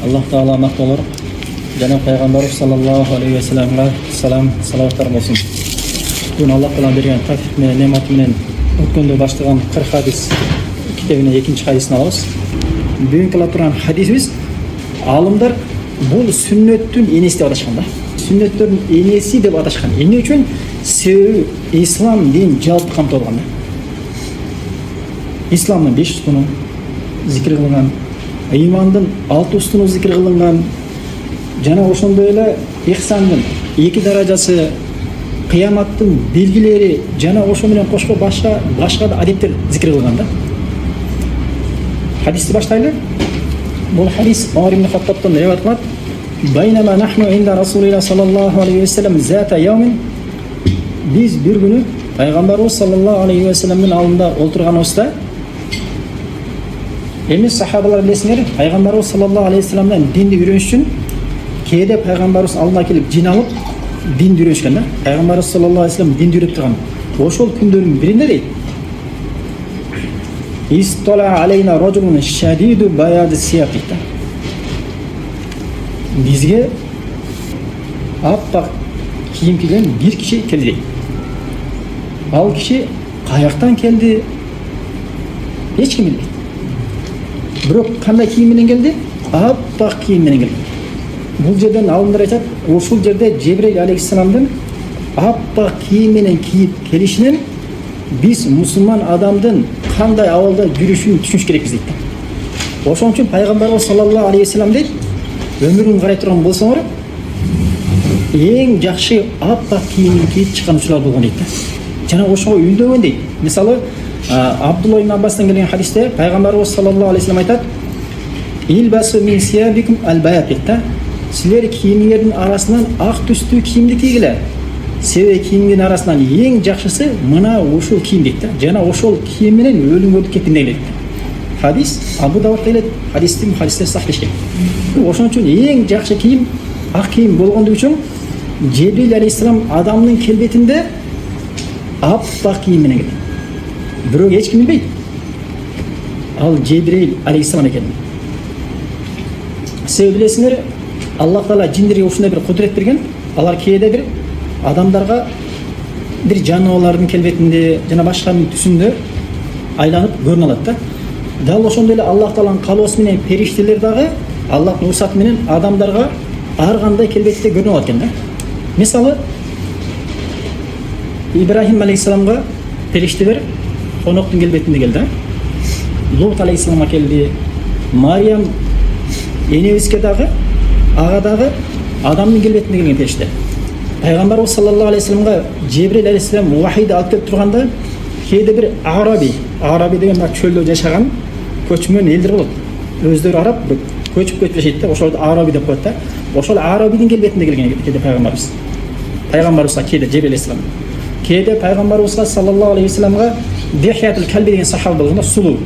Allah Taala maqtolur. Janob Payg'ambarimiz sallallohu alayhi vasallamga salavattар болсын. Бүгін Аллах Taala берген тәуфиқ менен, не'мат менен өткөндө баштаган 40 хадис китебинин 2-хадисин алабыз. Бүгүнкү кыла турган хадисибиз алымдар бул сүннөттүн энеси деп аташкан да. Сүннөттөрдүн энеси деп аташкан. Эмне үчүн? Себеби ислам дин жалпы камтылган. İslam'ın 5 устуну зикир кылынган, имандын 6 устуну зикир кылынган, жана ошондой эле ихсандын 2 даражасы, кыяматтын белгилери жана ошо менен кошко башка да адептер зикир кылган да. Хадисти баштайлы. Бул хадис Умар ибн Хаттабтан риwayat кылат. Байнама нахну инда Расулилlah саллаллаху алейхи ва саллям зата яумин. Биз бир күнү Пайгамбарыбыз саллаллаху алейхи ва салламдын алдында отурганыбызда Эмес сахабалар билесиңер, Пайгамбарыбыз саллаллаху алейхи ва салламдан динди үйрөнүш үчүн кээде Пайгамбарыбыз алдына келип жиналып динди үйрөнүшкөн да. Пайгамбарыбыз саллаллаху алейхи ва саллам динди үйрөтүп турган. Ошол күндөрдүн биринде дейт. İstala aleyna raculun şadidu bayad siyaqita. Bizge appak kiyim kiyген bir kişi keldi. Al kişi kayaktan geldi. Hiç kim bilmedi. Bırak kандай kiyim menен geldi? Appak kiyim menен geldi. Bul жерден алымдар айтат, ошол жерде Жебрейил алейхиссаламдын апpak kiyim menен кийип келишинен biz musulman adamdın qanday awalda yürüşünü düşünüş kerekmiz deydi. Ошон үчүн Пайгамбарыбыз саллаллаху алейхи ва саллям дейт, өмүрүн карай турган болсоңор, эң жакшы аппак кийим кийип чыккан учурлар болгон дейт. Жана ошого үндөгөн дейт. Мисалы, Абдулла ибн Аббастан келген хадисте Пайгамбарыбыз саллаллаху алейхи ва саллям айтат: "Илбасу мин сиябикум ал-баят" дейт. Силер кийимиңердин арасынан ак түстүү кийимди кийгиле. Себеби кийимдин арасынан эң жакшысы мына ошол кийим дейт. Жана ошол кийим менен өлүмгө кетин дейт. Хадис Абу Давудда келет. Хадисте сахиhlешкен. Ошон үчүн эң жакшы кийим ак кийим болгондугу үчүн Жебрил алейхиссалам адамдын келбетинде аппак кийим менен келет. Бирок эч ким билбейт. Ал Жебрил алейхиссалам экен. Себеби билесиңер, Аллах Таала жиндерге ушундай бир кудурет берген. Алар кээде бир адамдарга бир жаныбарлардын келбетинде жана башканын түсүндө айланып көрүнө алат да. Дал ошондой эле Аллах Тааланын калоосу менен периштелер дагы Аллахтын уруксаты менен адамдарга ар кандай келбетте көрүнө алат экен да. Мисалы, Ибрахим алейхиссаламга периштелер коноктун келбетинде келди. Лут алейхиссаламга келди. Мариям энебизге дагы ага дагы адамдын келбетинде келген периште. Пайгамбарыбыз саллаллаху алейхи ва салламга Жебрил алейхиссалам вахийди алып келип турганда кээде бир араби деген бак чөлдө жашаган көчмөн элдер болот. Өздөрү араб, көчүп жашайт да, ошолду араби деп коет да. Ошол арабидин келбетинде келген кээде пайгамбарыбыз. Пайгамбарыбызга кээде Жебрил алейхиссалам. Кээде пайгамбарыбызга саллаллаху алейхи ва салламга Дихятул Калби деген сахаба болгон, сулуу,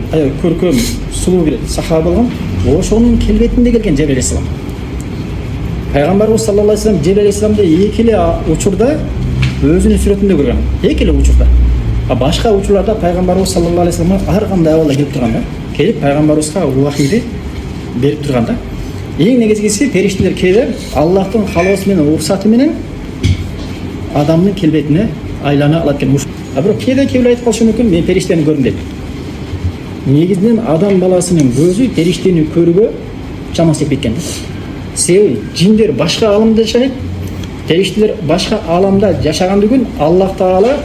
көркөм, сулуу бир сахаба болгон. Ошонун келбетинде келген Жебрил алейхиссалам. Пайгамбарыбыз саллаллаху алейхи ва саллям Жебрил алейхиссаламды эки эле учурда өзүнүн сүрөтүндө көргөн. Эки эле учурда. Башка учурларда Пайгамбарыбыз саллаллаху алейхи ва саллям ар кандай абалда келип турган да. Келип Пайгамбарыбызга вахийди берип турган да. Эң негизгиси периштелер кээде Аллахтын калоосу менен уруксаты менен адамдын келбетине айлана алат экен. Бирок кээде кээ айтып калышы мүмкүн, мен периштени көрдүм деп. Негизинен адам баласынын көзү периштени көрүүгө чамасы жетпейт экен. Себеби жиндер башка аламда жашайт, периштелер башка аламда жашагандыгын Аллах Таала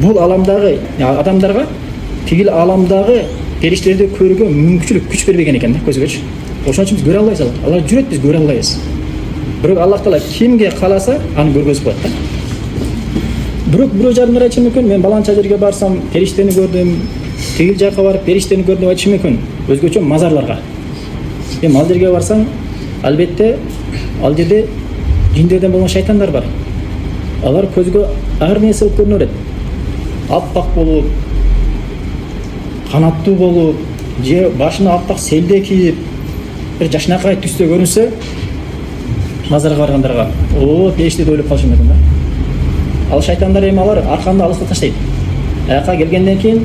бул аламдагы адамдарга тигил аламдагы периштелерди көрүүгө мүмкүнчүлүк күч бербеген экен да, көзгөчү. Ошон үчүн биз көрө албайбыз. Алар жүрөт, биз көрө албайбыз. Бирок Аллах Таала кимге кааласа аны көргөзүп коет да. Бирок бирөө жарымдар айтышы мүмкүн, мен баланча жерге барсам периштени көрдүм, тигил жака барып периштени көрдүм деп айтышы мүмкүн. Өзгөчө мазарларга. Эми ал жерге барсаң, албетте ал жерде жиндерден болгон шайтандар бар. Алар көзгө ар нерсе болуп көрүнө берет. Аппак болуп, канаттуу болуп, же башына аппак селде кийип, бир жашнакай түстө көрүнсө, мазарга баргандарга, периште деп ойлоп калышы мүмкүн да. Ал шайтандар эми алар арканды алыска таштайт. Аяка келгенден кийин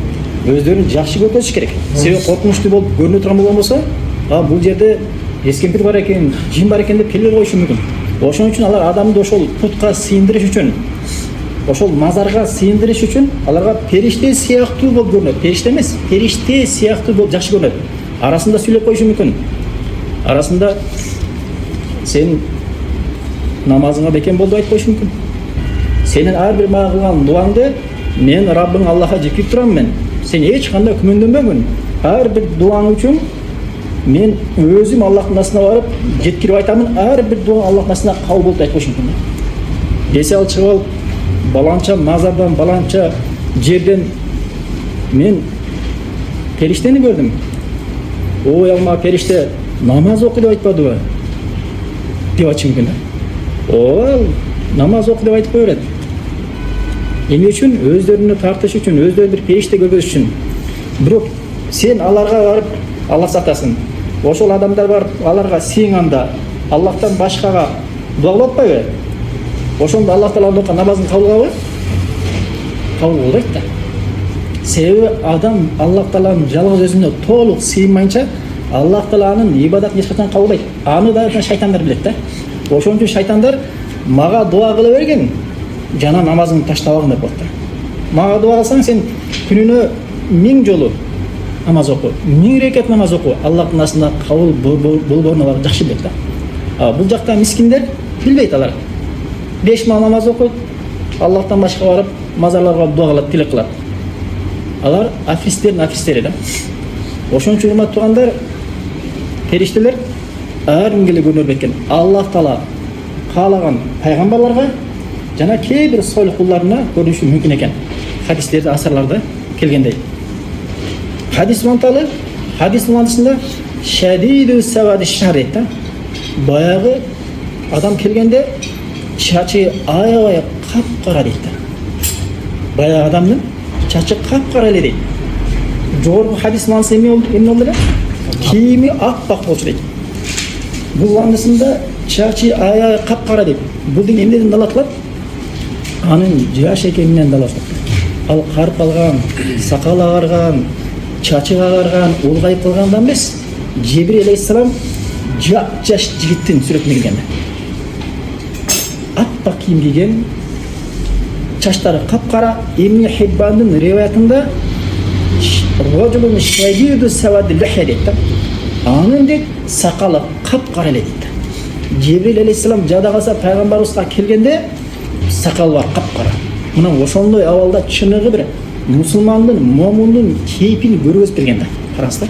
өздөрүн жакшы көрсөтүш керек. Себеби коркунучтуу болуп көрүнө турган болгон болсо, бул жерде эскемпир бар экен, жин бар экен деп келе коюшу мүмкүн. Ошон үчүн алар адамды ошол путка сыйындырыш үчүн, ошол мазарга сыйындырыш үчүн аларга периште сыяктуу болуп көрүнөт. Периште эмес, периште сыяктуу болуп жакшы көрүнөт. Арасында сүйлөп коюшу мүмкүн. Арасында сен намазыңа бекем бол деп айтып коюшу мүмкүн. Сенин ар бир мага кылган дуаңды мен Раббың Аллахка жеткирип турам мен. Сен эч кандай күмөндөбөгүн. Ар бир дуаң үчүн мен өзүм Аллахтын астына барып жеткирип айтамын. Ар бир дуаң Аллахтын астына кабыл болду деп айтып коюшу мүмкүн. Десе ал чыгып алып баланча мазардан, баланча жерден мен периштени көрдүм. Ой алма периште намаз оку деп айтпадыбы? Деп айтышы мүмкүн. Ол намаз оку деп айтып кое берет. Эмне үчүн? Өздөрүнө тартыш үчүн, өздөрү бир периште көргөзүш үчүн. Бирок сен аларга барып, Аллах сактасын. Ошол адамдар барып аларга сыйынганда Аллахтан башкага дуа кылып атпайбы? Ошондо Аллах Тааланын намазын кабыл кылабы? Кабыл болбойт да. Себеби адам Аллах Тааланын жалгыз өзүнө толук сыйынмайынча Аллах Тааланын ибадатын эч качан кабыл кылбайт. Аны да шайтандар билет да. Ошон үчүн шайтандар мага дуа кыла берген, жана намазыңды таштабагын деп коет. Мага дуа кылсаң сен күнүнө 1000 жолу намаз оку, 1000 рекат намаз оку, Аллахтын астында кабыл болборуна бар жакшы билет да. Бул жакта мискиндер билбейт алар. 5 мал намаз окуйт, Аллахтан башка барып мазарларга дуа кылат, тилек кылат. Алар афистери да. Ошон үчүн урматтуу туугандар, периштелер ар кимге эле көрүнөр бекен. Аллах Таала каалаган пайгамбарларга жана кээ бир солих кулдарына көрүнүшү мүмкүн экен. Хадистерде, асарларда келгендей. Хадис манталы, хадис мантысында шадиду савади шарит да. Баягы адам келгенде чачы аябай капкара дейт да. Баягы адамдын чачы капкара эле дейт. Жогорку хадис мантысы эмне болду эле? Кийими аппак болчу дейт. Бул андысында чачы аябай капкара дейт. Бул деген эмнеден далатылат? Анын жаш экенинен далатылат. Ал карып алган, сакалы агарган, чачы агарган, улгайып калгандан эмес, Жебрил алейхиссалам жаш жигиттин сүрөтүнө келген. Аппак кийим кийген, чачтары капкара. Ибн Хиббандын риваятында рожулун шадиду савади лихя дейт да. Анын дейт сакалы капкара эле дейт. Жебрил алейхиссалам жада калса пайгамбарыбызга келгенде сакалы бар капкара. Мына ошондой абалда чыныгы бир мусулмандын, момундун кейпин көргөзүп берген да. Караңыздар.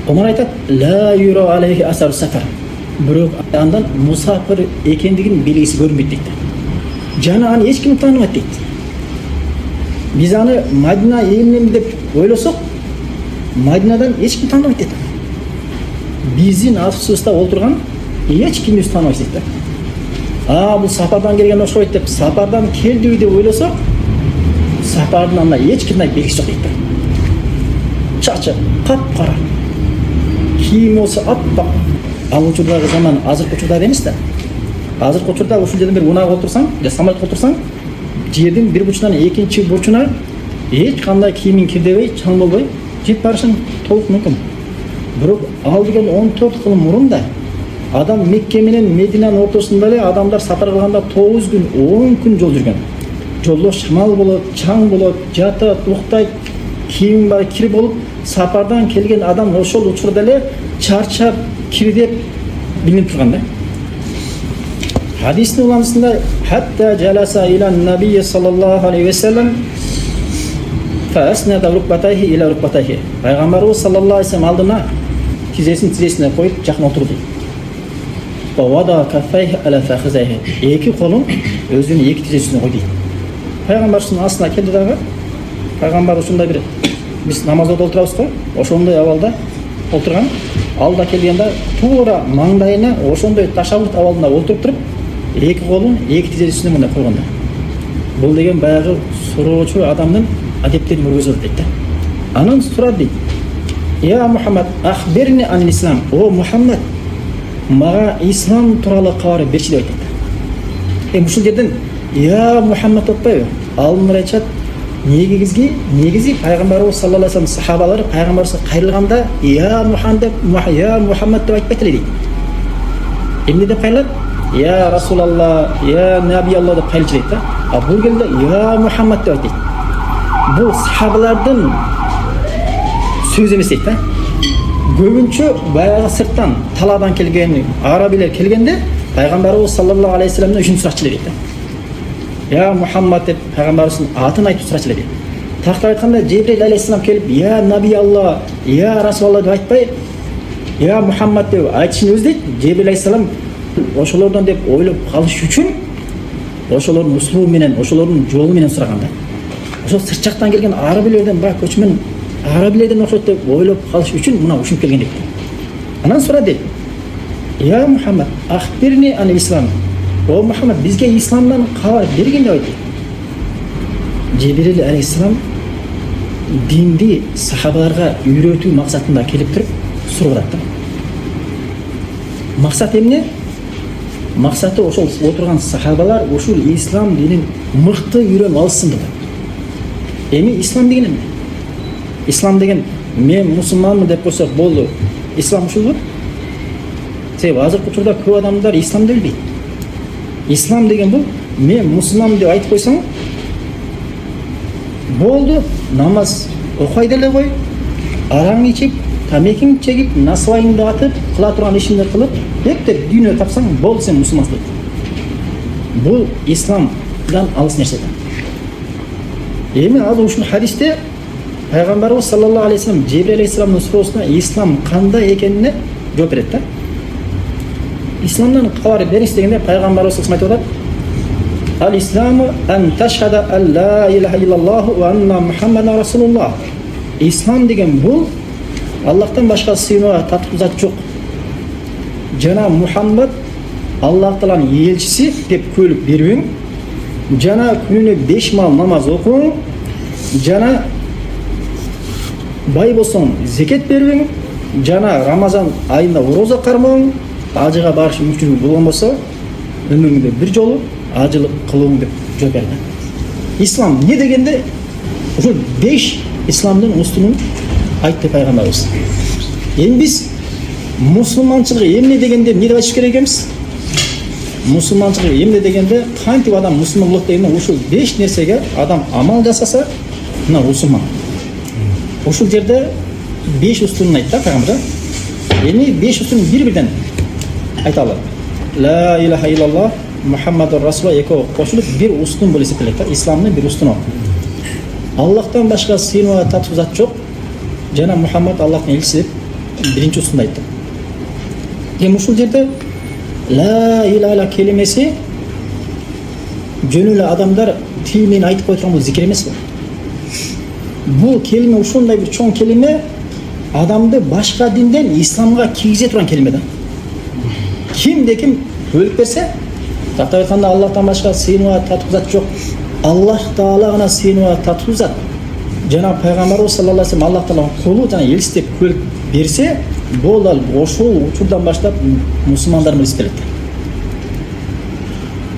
Омар айтат: "Ла юра алейхи асар сафар." Бирок андан мусафир экендигин белгиси көрүнбөйт дейт. Жана аны эч ким тааныбайт дейт. Биз аны Мадина элинен деп ойлосок, Мадинадан эч ким тааныбайт дейт. Биздин автобуста олтурган эч ким биз тааныбайт дейт да. Бул сапардан келген окшойт деп, сапардан келдиби деп ойлосок, сапардын анда эч кимдей белгиси жок дейт да. Чачы капкара, кийими болсо аппак. Ал учурдагы заман азыркы учурда эмес да. Азыркы учурда ушул жерден бир унаага отурсаң, же самолетке отурсаң, жердин бир бурчунан экинчи бурчуна эч кандай кийимиң кирдебей, чаң болбой жетип барышың толук мүмкүн. Бирок ал деген 14 жыл мурун да адам Мекке менен Мединанын ортосунда эле адамдар сапар кылганда 9 күн, 10 күн жол жүргөн. Жолдо шамал болот, чаң болот, жатат, уктайт, кийим бар кир болуп, сапардан келген адам ошол учурда эле чарчап, кирдеп билинип турган да. Хадистин уланысында хатта жаласа илан набийи саллаллаху алейхи ва саллям фасна рукбатайхи ила рукбатайхи. Пайгамбарыбыз саллаллаху алейхи ва саллям алдына тизесине коюп жакын отурду. Вада кафайхи ала фахизайхи. Эки колун өзүнүн эки тизесине койду. Пайгамбарыбыздын астына келди дагы. Пайгамбар ушундай бир биз намазда отурабыз го, ошондой абалда отурган. Алда келгенде туура маңдайына ошондой ташабут абалында отуруп туруп, эки колун эки тизесине мындай койгон да. Бул деген баягы суроочу адамдын адептерин көргөзөт дейт да. Анан сурады дейт: "Я Мухаммад, ахбирни ан ислам." О Мухаммад, мага ислам тууралуу кабар берчи деп айтат. Ушул жерден "Я Мухаммад" атпайбы? Алымдар айтышат, негизи пайгамбарыбыз саллаллаху алейхи ва саллям сахабалары пайгамбарыбызга кайрылганда "Я Мухаммад" деп айтпайт эле дейт. Эмне деп кайрылат? Я Расулалла, я Наби Алла деп кайрылчу дейт да. А бул келде я Мухаммад деп айтты. Бул сахабалардын сөзү эмес дейт да. Көбүнчө баягы сырттан, таладан келген арабилер келгенде пайгамбарыбыз саллаллаху алейхи вассаламдан үчүн сурачу дейт да. Я Мухаммад деп пайгамбарыбыздын атын айтып сурачу дейт. Тактап айтканда Жебрил алейхиссалам келип я Наби Алла, я Расулалла деп айтпай я Мухаммад деп айтышын өзү дейт. Жебрил алейхиссалам ошолордон деп ойлоп калыш үчүн ошолордун услугу менен, ошолордун жолу менен сураган да. Ошол сырт жактан келген арабилерден баягы көчмөн арабилерден окшойт деп ойлоп калыш үчүн мына ушинтип келген дейт. Анан сурады. Я Мухаммад, ахбирни ан ислам. О Мухаммад, бизге исламдан кабар бергин деп айтты. Жебрил алейхиссалам динди сахабаларга үйрөтүү максатында келип туруп сурап атты. Максат эмне? Максаты ошол отурган сахабалар ушул ислам динин мыкты үйрөнүп алсын деп. Эми ислам деген эмне? Ислам деген мен мусулманмын деп койсок болду. Ислам ушулбу? Себеби азыркы учурда көп адамдар исламды билбейт. Ислам деген бул мен мусулманмын деп айтып койсоң болду, намаз окуй деле кой, араң ичип, тамекиң чегип, насыбайыңды атып, кыла турган ишиңди кылып, эптеп дүйнө тапсаң болду, сен мусулмансың дейт. Бул исламдан алыс нерсе. Эми азыр ушул хадисте пайгамбарыбыз саллаллаху алейхи вассалам Жебрил алейхиссаламдын суроосуна ислам кандай экенине жооп берет да. Исламдан кабар бериңиз дегенде пайгамбарыбыз айтып атат: Ал-исламу ан ташхада ан ла илаха иллаллаху ва анна Мухаммадан расулуллах. Ислам деген бул Аллахтан башка сыйынууга татык зат жок. Жана Мухаммад Аллах Тааланын элчиси деп көйлүк бербең. Жана күнүнө 5 мал намаз окуң. Жана бай болсоң зекет бербең. Жана Рамазан айында ороза кармаң. Ажыга барыш мүмкүн болгон болсо өмүрүңдө бир жолу ажылык кылууң деп жооп берди. Ислам не дегенде ошо 5 исламдын устунун айтты пайгамбарыбыз. Эми биз мусулманчылык эмне дегенде эмне деп айтыш керек эмес? Мусулманчылык эмне дегенде кантип адам мусулман болот дегенде ушул 5 нерсеге адам амал жасаса, мына мусулман. Ушул жерде 5 устунун айтты пайгамбар. Эми 5 устунун бир-бирден айталы. Ла илаха иллаллах Мухаммаdur Расулullah экөө кошулуп бир устун болуп эсептелет да. Исламдын бир устуну. Аллахтан башка сыйынууга татык зат жок. Жана Мухаммад Аллахтын элчиси деп биринчи устунда айтты. Эми ушул жерде ла илаха келимеси жөн эле адамдар тил менен айтып кое турган бул зикир эмес бул. Бул келиме ушундай бир чоң келиме адамды башка динден исламга киргизе турган келиме да. Кимде ким өлүп берсе, тактап айтканда Аллахтан башка сыйынууга татык зат жок. Аллах Таала гана сыйынууга татык зат. Жана пайгамбарыбыз саллаллаху алейхи вассалам Аллах Тааланын кулу жана элчиси деп көйлүк берсе, бул ал ошол учурдан баштап мусулмандар менен эсептелет.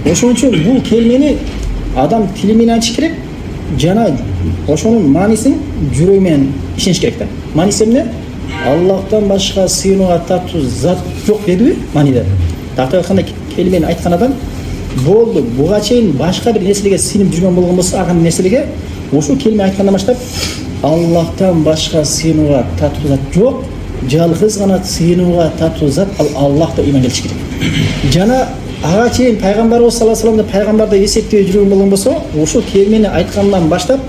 Ошон үчүн бул келмени адам тили менен айтыш керек, жана ошонун маанисин жүрөгү менен ишениш керек да. Мааниси эмне? Аллахтан башка сыйынууга татык зат жок дедиби? Мааниде. Тактап айтканда келмени айткан адам болду, буга чейин башка бир нерселерге сыйынып жүргөн болгон болсо, ага нерселерге ошол келме айткандан баштап Аллахтан башка сыйынууга татык зат жок, жалгыз гана сыйынууга татык зат ал Аллах деп ыйман келиш керек. Жана ага чейин пайгамбарыбыз саллаллаху алейхи вассаламды пайгамбар деп эсептеп жүргөн болгон болсо, ошол келмени айткандан баштап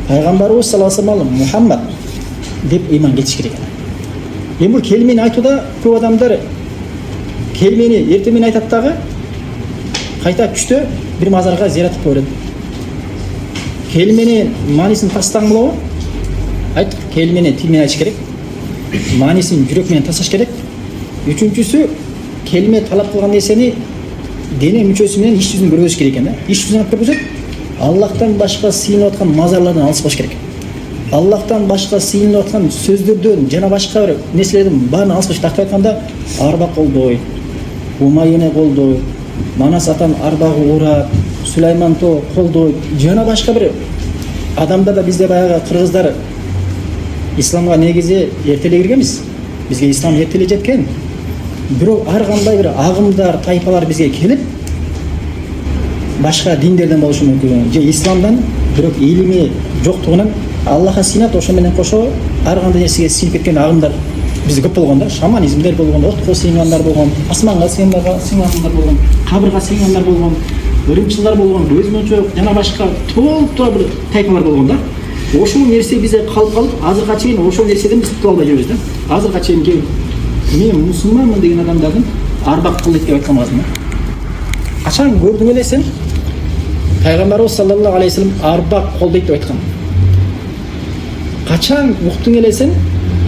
пайгамбарыбыз саллаллаху алейхи вассалам Мухаммад деп ыйман кетиш керек. Эми бул келмени айтууда көп адамдар келмени эртең менен айтат дагы кайта күчтө бир мазарга зиярат кылып берет. Келмени маанисин тастаң болобу? Айт, келмени тил менен айтыш керек. Маанисин жүрөк менен тасташ керек. Үчүнчүсү, келме талап кылган нерсени дене мүчөсү менен иш жүзүн көргөзүш керек экен да. Иш жүзүн көргөзөт. Аллахтан башка сыйынып аткан мазарлардан алыс болуш керек. Аллахтан башка сыйынып аткан сөздөрдөн жана башка бир нерселердин баарын алыс болуш. Тактап айтканда арба колдой, Умайыны колдой, Манас атам арбагы урап, Сулайман то колдой, жана башка бир адамдар да бизде баягы кыргыздар исламга негизи эртеле киргенбиз. Бизге ислам эртеле жеткен. бирок ар кандай бир агымдар, тайпалар бизге келип башка диндерден болушу мүмкүн же исламдан, бирок илими жоктугунан Аллахка сыйнат, ошо менен кошо ар кандай нерсеге сыйынып кеткен агымдар бизде көп болгон да. Шаманизмдер болгон, отко сыйынгандар болгон, асманга сыйынгандар болгон, кабырга сыйынгандар болгон, ырымчылар болгон, өзмөнчө жана башка толуктуу бир тайпалар болгон да. Ошол нерсе бизде калып азыркыга чейин ошол нерседен биз кутула албай жүрөбүз да. Азыркыга чейин мен мусулманмын деген адамдардын арбак кылдык деп айткан боласың да. Качан көрдүң эле сен пайгамбарыбыз саллаллаху алейхи вассалам арбак колдойт деп айткан? Качан уктуң эле сен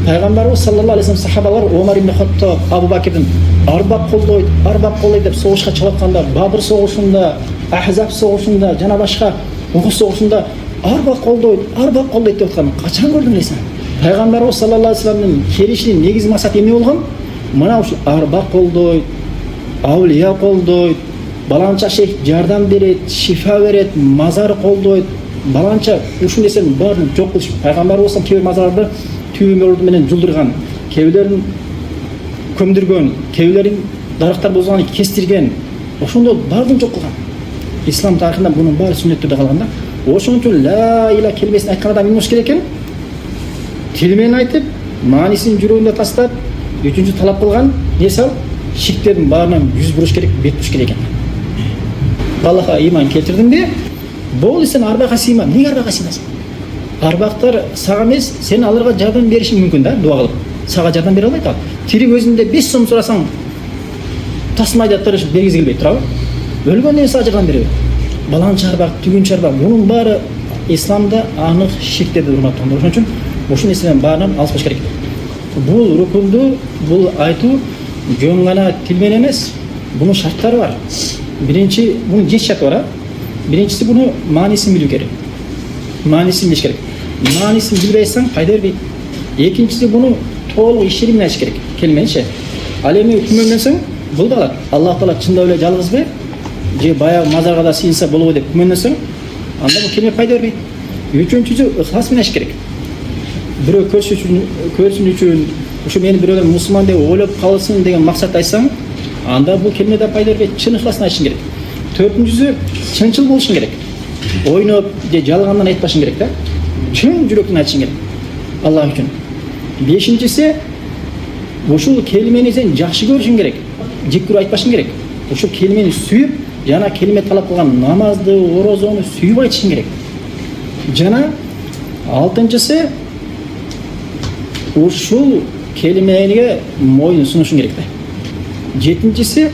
пайгамбарыбыз саллаллаху алейхи вассалам сахабалар Омар ибн Хаттаб, Абу Бакирдин арбак колдойт деп согушка чыгып атканда, Бадыр согушунда, Ахзаб согушунда, жана башка Ухуд согушунда арбак колдойт деп аткан. Качан көрдүң эле сен? Пайгамбарыбыз саллаллаху алейхи вассаламдын келишинин негизги максаты эмне болгон? Мына ушу арбак колдойт, аулия колдойт, баланча шейх жардам берет, шифа берет, мазар колдойт, баланча ушул нерсенин баарын жок кылыш. Пайгамбарыбыз кээ бир мазарларды түймөлөр менен жулдурган, кээ бирлерин көмдүргөн, кээ бирлерин дарактар бузган, кестирген, ошондо баарын жок кылган. Ислам тарыхында бунун баары сүннөт түрдө калган да. Ошон үчүн ла иля келмесин айткан адам эмне болуш керек экен? Тил менен айтып, маанисин жүрөгүндө тастап, үчүнчү талап кылган нерсе ширктердин баарынан жүз буруш керек, бет буруш керек экен. Аллахка иман келтирдиңби? Болду, сен арбакка сыйма. Эмнеге арбакка сыймайсың? Арбактар сага эмес, сен аларга жардам беришиң мүмкүн да, дуа кылып. Сага жардам бере албайт ал. Тирик өзүндө 5 сом сурасаң, тасмайда тырышып бергизи келбейт, туурабы? Өлгөндөн сага жардам беребит. Баланча арбак, түгүнчү арбак, мунун баары исламда анык ширктерди урматтаган. Ошон үчүн ушул нерселерден баарынан алыс болуш керек. Бул рукунду, бул айтуу жөн гана тил менен эмес, бунун шарттары бар. Биринчи, бунун 7 шарты бар. Биринчиси буну маанисин билүү керек. Маанисин билиш керек. Маанисин билбей айтсаң пайда бербейт. Экинчиси буну толук ишери менен айтыш керек. Келменчи. Ал эми күмөндөн соң бул да Аллах Таала чындап эле жалгызбы? Же баягы мазарга да сыйынса болобу деп күмөндөн соң анда бул келме пайда бербейт. Үчүнчүсү ыхлас менен айтыш керек. Бирөө көрсүн үчүн ушу мени бирөөлөр мусулман деп ойлоп калсын деген максатта айтсаң, анда бул келме да пайда бербейт. Чын ыхласын айтышың керек. Төртүнчүсү чынчыл болушуң керек. Ойноп же жалгандан айтпашың керек да. Чын жүрөктөн айтышың керек. Аллах үчүн. Бешинчиси ушул келмени сен жакшы көрүшүң керек. Жек көрүп айтпашың керек. Ушул келмени сүйүп, жана келме талап кылган намазды, орозону сүйүп айтышың керек. Жана алтынчысы ушул келмеге мойын сунушуң керек да. Жетинчиси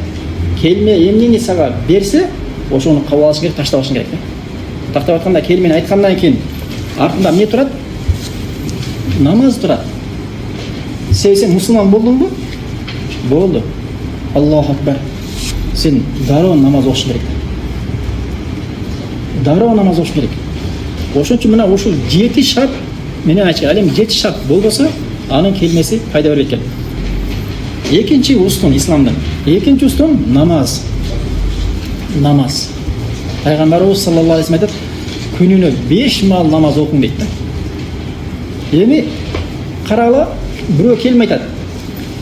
келме эмнени сага берсе, ошону кабыл алышың керек, таштабашың керек да. Тактап атканда келмени айткандан кийин артында эмне турат? Намаз турат. Сен мусулман болдуңбу? Болду. Аллаху акбар. Сен дароо намаз окуш керек. Дароо намаз окуш керек. Ошон үчүн мына ушул 7 шарт менен айтчу. Ал эми 7 шарт болбосо, анын келмеси пайда бербейт экен. Экинчи устун исламдан. Экинчи устун намаз. Намаз. Пайгамбарыбыз саллаллаху алейхи вассалам айтат, күнүнө 5 мал намаз окуң дейт да. Эми карагыла, бирөө келме айтат.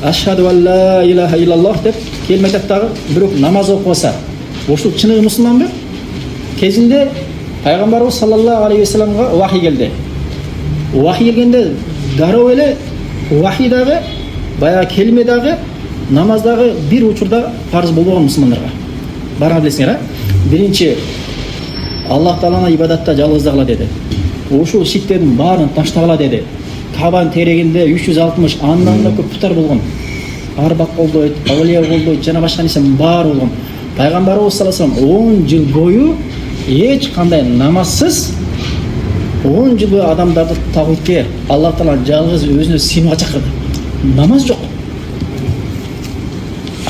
Ашхаду алла илаха иллаллах деп келме айтат дагы, бирок намаз окубаса, ошол чыныгы мусулманбы? Кезинде Пайгамбарыбыз саллаллаху алейхи вассаламга вахий келди. Вахий келгенде дароо эле вахий дагы, баягы келме дагы, намаз дагы бир учурда парыз болбогон мусулмандарга. Бара билесиңер, а? Биринчи Аллах Тааланы ибадатта жалгыздагыла деди. Ушул ширктердин баарын таштагыла деди. Кабанын терегинде 360 андан да көп путар болгон. Арбак колдойт, аулия колдойт, жана башка нерсенин баары болгон. Пайгамбарыбыз саллаллаху алейхи вассалам 10 жыл бою эч кандай намазсыз 10 жыл бою адамдарды тавхидке, Аллах Тааланы жалгыз өзүнө сыйынууга чакырды. Намаз жок.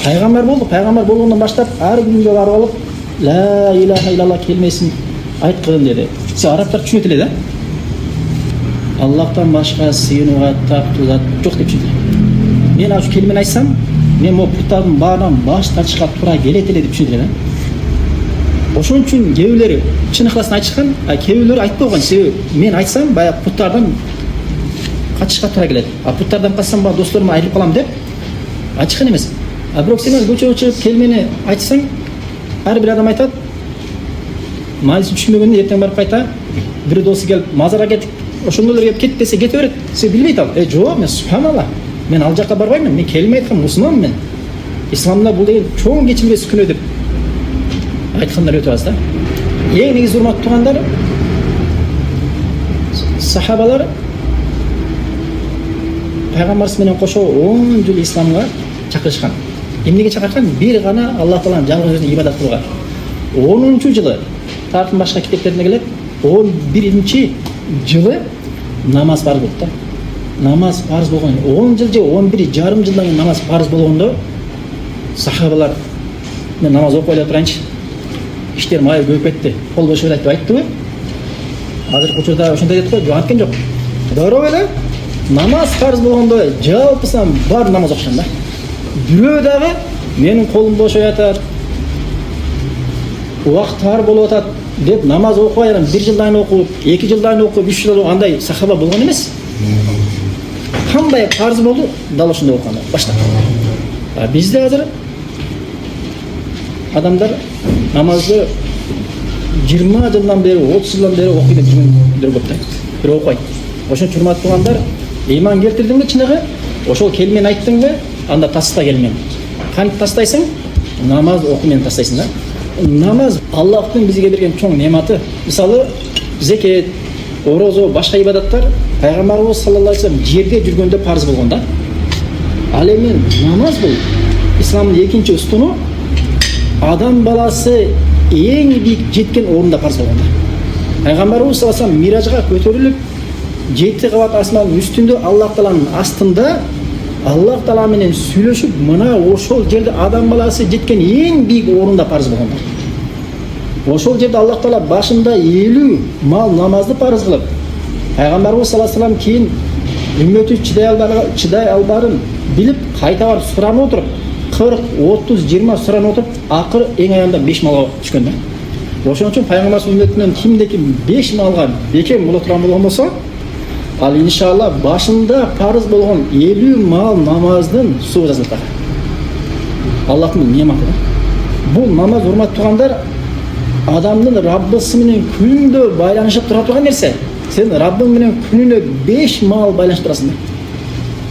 Пайгамбар болду, пайгамбар болгондон баштап ар күнгө барып алып ла илаха иллаллах келмесин айткын деди. Сен арабтар түшүнөт эле да. Аллахтан башка сыйынууга таптуу зат жок деп түшүндү. Мен аш келмени айтсам, мен могу путтардын баарынан баш тартышка туура келет эле деп түшүндү эле да. Ошон үчүн кээ бирлери чын ыхласын айтышкан, а кээ бирлери айтпаган. Себеби мен айтсам баягы путтардан качышка туура келет. А путтардан качсам баягы досторума айрылып калам деп айтышкан эмес. А бирок сен көчөгө чыгып келмени айтсаң, ар бир адам айтат, мааниси түшүнбөгөндө эртең барып кайта бир досу келип мазарга кетип, ошондо эле келип кетпесе кете берет. Сен билбейт ал. Жок, мен субханалла. Мен ал жакка барбаймын. Мен келмей айткам мусулманмын мен. Исламда бул деген чоң кечирбес күнөө деп айткандар өтө аз да. Эң негизи урматтуу туугандар, сахабалар пайгамбарыбыз менен кошо 10 жыл исламга чакырышкан. Эмнеге чакырткан? Бир гана Аллах Тааланын жалгыз өзүнө ибадат кылууга. 10-жылы тарыхтын башка китептерине келет. 11-жылы намаз парыз болду да. Намаз парыз болгон 10 жыл же 11,5 жылдан кийин намаз парыз болгондо сахабалар мен намаз окуп эле турайынчы. Иштер майы көбөйүп кетти. Кол бош эле деп айттыбы? Азыркы учурда ошондой дейт го, жок анткен жок. Дароо эле намаз парыз болгондо жалпысынан бар намаз окушам да. Бирөө дагы менин колум бошой атат, убакыт бар болуп атат деп намаз окубай, 1 жылдан окуп, 2 жылдан окуп, 3 жылдан андай сахаба болгон эмес. Кандай парыз болду? Дал ошондой окуганда баштап. Бизде азыр адамдар намазды 20 жылдан бери, 30 жылдан бери окуй деп жүргөндөр көп да. Бирок окуйт. Ошон үчүн урматтуу туугандар, ыйман келтирдиңби чыныгы? Ошол келмени айттыңбы? Анда таста келмени. Кантип тастайсың? Намаз окуу менен тастайсың да. Намаз Аллахтын бизге берген чоң нематы. Мисалы, зекет, орозо, башка ибадаттар пайгамбарыбыз саллаллаху алейхи вассалам жерде жүргөндө парыз болгон да. Ал эми намаз бул исламдын экинчи устуну, адам баласы эң бийик жеткен орунда парыз болгон да. Пайгамбарыбыз саллаллаху алейхи вассалам миражга көтөрүлүп, 7 кабат асмандын үстүндө Аллах Тааланын астында Аллах Таала менен сүйлөшүп, мына ошол жерде адам баласы жеткен эң бийик орунда парыз болгон да. Ошол жерде Аллах Таала башында 50 мал намазды парыз кылып, пайгамбарыбыз саллаллаху алейхи вассалам кийин үммөтү чыдай албарын билип, кайта барып суранып отуруп, 40, 30, 20 суранып отуруп, акыры эң аягында 5 малга түшкөн да. Ошон үчүн пайгамбарыбыз үммөтүнөн кимде-ким 5 малга бекем боло турган болгон болсо, ал иншалла башында парыз болгон 50 мал намаздын суу жазылат. Аллахтын нематы да. Бул намаз урматтуу туугандар, адамдын Раббысы менен күндө байланышып тура турган нерсе. Сен Раббың менен күнүнө 5 мал байланышып турасың да.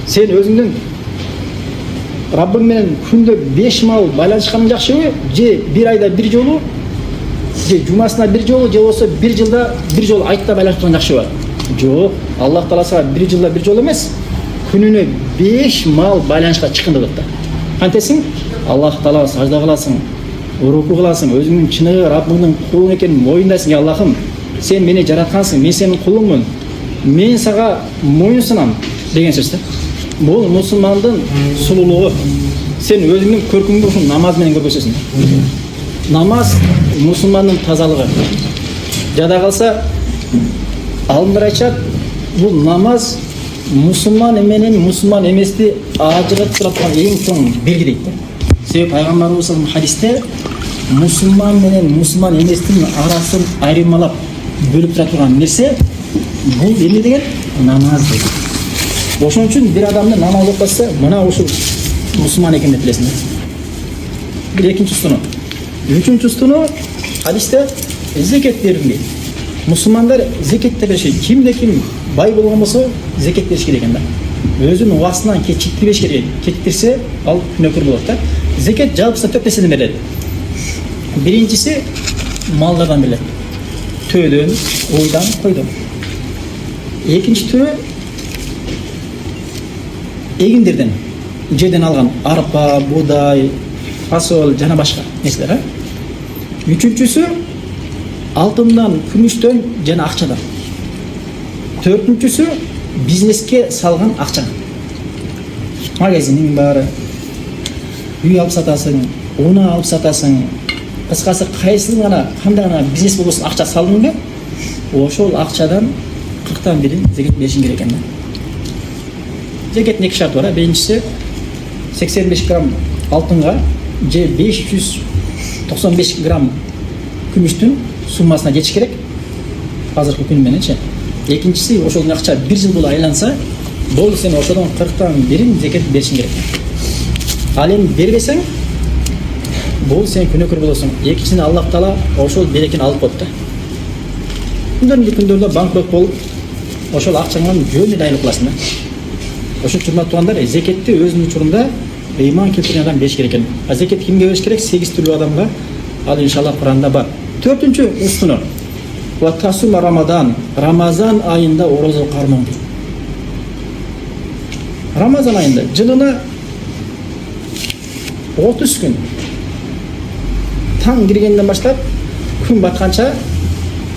Сен өзүңдүн Раббың менен күндө 5 мал байланышканың жакшыбы? Же бир айда бир жолу, же жумасына бир жолу, же болсо бир жылда бир жолу айтта байланышып турган жакшыбы? Жок, Аллах Таала сага бир жылда бир жолу эмес, күнүнө 5 мал байланышка чыккын деп атты. Кантесиң? Аллах Таалага сажда кыласың, руку кыласың, өзүңдүн чыныгы Раббыңдын кулуң экенин моюндайсың. Аллахым, сен мени жараткансың, мен сенин кулуңмун, мен сага моюн сунам деген сөз да. Бул мусулмандын сулуулугу. Сен өзүңдүн көркүңдү ушул намаз менен көрсөтөсүң. Намаз мусулмандын тазалыгы. Жада калса алымдар айтышат, бул намаз мусулман менен мусулман эмести ажыратып турган эң чоң белги дейт да. Себеби пайгамбарыбыз хадисте мусулман менен мусулман эместин арасын айырмалап бөлүп тура турган нерсе бул эмне деген? Намаз дейт. Ошон үчүн бир адамды намаз окуса, мына ушул мусулман экен деп билесиң. Бир экинчи устуну. Үчүнчү устуну хадисте зекет берилди. Мусулмандар зекетте беришет. Кимде-ким бай болгон болсо зекет бериш керек экен да. Өзүнүн убасынан кечиктирбеш керек. Кечиктирсе ал күнөөкөр болот да. Зекет жалпысынан 4 нерседен берилет. Биринчиси малдардан берилет. Төөдөн, ойдан, койдон. Экинчи түрү эгиндерден, жерден алган арпа, будай, фасол жана башка нерселер. Үчүнчүсү алтындан, күмүштөн жана акчадан. Төртүнчүсү бизнеске салган акча. Магазиниң бары, үй алып сатасың, уна алып сатасың. Кыскасы кайсыл гана кандай гана бизнес болбосун акча салдыңбы, ошол акчадан 40тан бирин зекет беришиң керек экен да. Зекеттин эки шарты бар. Биринчиси 85 грамм алтынга же 595 грамм күмүштүн суммасына жетиш керек. Азыркы күн мененчи. Экинчиси ошол акча 1 жыл боло айланса, болду сен ошодон 40тан бирин зекет беришиң керек. Ал эми бербесең, бул сен күнөөкөр болосуң. Экинчиден Аллах Таала ошол берекени алып коет да. Күндөрдө банкрот болуп, ошол акчаңан жөнү дайын кыласың да. Ошол үчүн туугандар, зекетти өзүнүн учурунда ыйман келтирген адам бериш керек экен. Зекет кимге бериш керек? 8 түрлүү адамга. Ал иншаллах Куранда бар. 4-чү устуну. Ва тасума Рамадан. Рамазан айында орозо кармаң дейт. Рамазан айында жылына 30 күн. Таң киргенден баштап күн батканча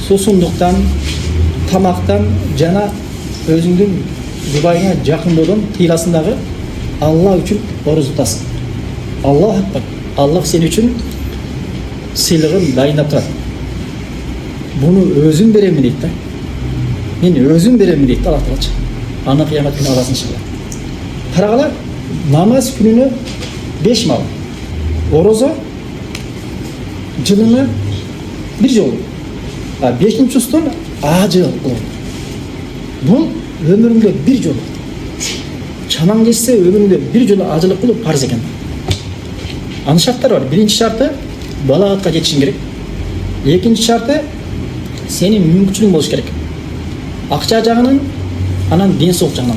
сусундуктан, тамактан жана өзүңдүн жубайыңа жакындоодон тыйыласың дагы. Алла үчүн ороз тутасың. Аллах акбар. Аллах сен үчүн сыйлыгын дайындап турат. Буну өзүм беремин дейт да. Мен өзүм беремин дейт Аллах Таала. Аны кыямат күнү аласың иншалла. Карагыла, намаз күнүнө 5 мал. Орозо жылына 1 жолу. 5-нчи устун ажы кылуу. Бул өмүрүңдө 1 жолу. Чамаң келсе өмүрүңдө 1 жолу ажылык кылуу парыз экен. Анын шарттары бар. Биринчи шарты балагатка жетишиң керек. Экинчи шарты сенин мүмкүнчүлүгүң болуш керек. Акча жагынан, анан ден соолук жагынан.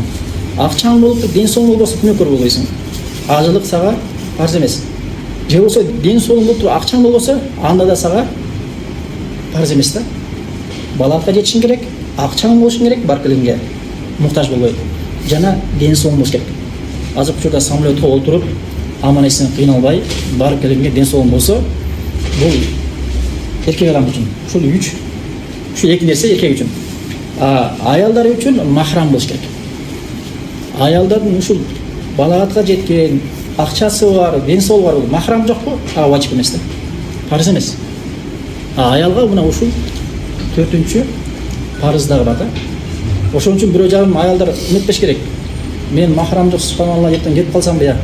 Акчаң болуп, ден соолук болбосо күнөөкөр болбойсуң. Ажылык сага парыз эмес. Же болсо ден соолук болуп, акчаң болбосо, анда да сага парыз эмес да. Балагатка жетишиң керек, акчаң болушуң керек, баркылыгыңга муктаж болбой. Жана ден соолук болуш керек. Азыр учурда самолетко олтуруп, аман эсен кыйналбай, баркылыгыңга ден соолук болсо, бул эркек адам үчүн. Ушул 2 нерсе эркек үчүн. Аялдар үчүн махрам болуш керек. Аялдардын ушул балагатка жеткен, акчасы бар, ден соолугу бар, махрам жокпу? Вачип эмес да. Парыз эмес. Аялга мына ушул 4-чү парыз дагы бар да. Ошон үчүн бирөө жагым аялдар үмүттеш керек. Мен махрам жок, субханалла, ертең кетип калсам бия,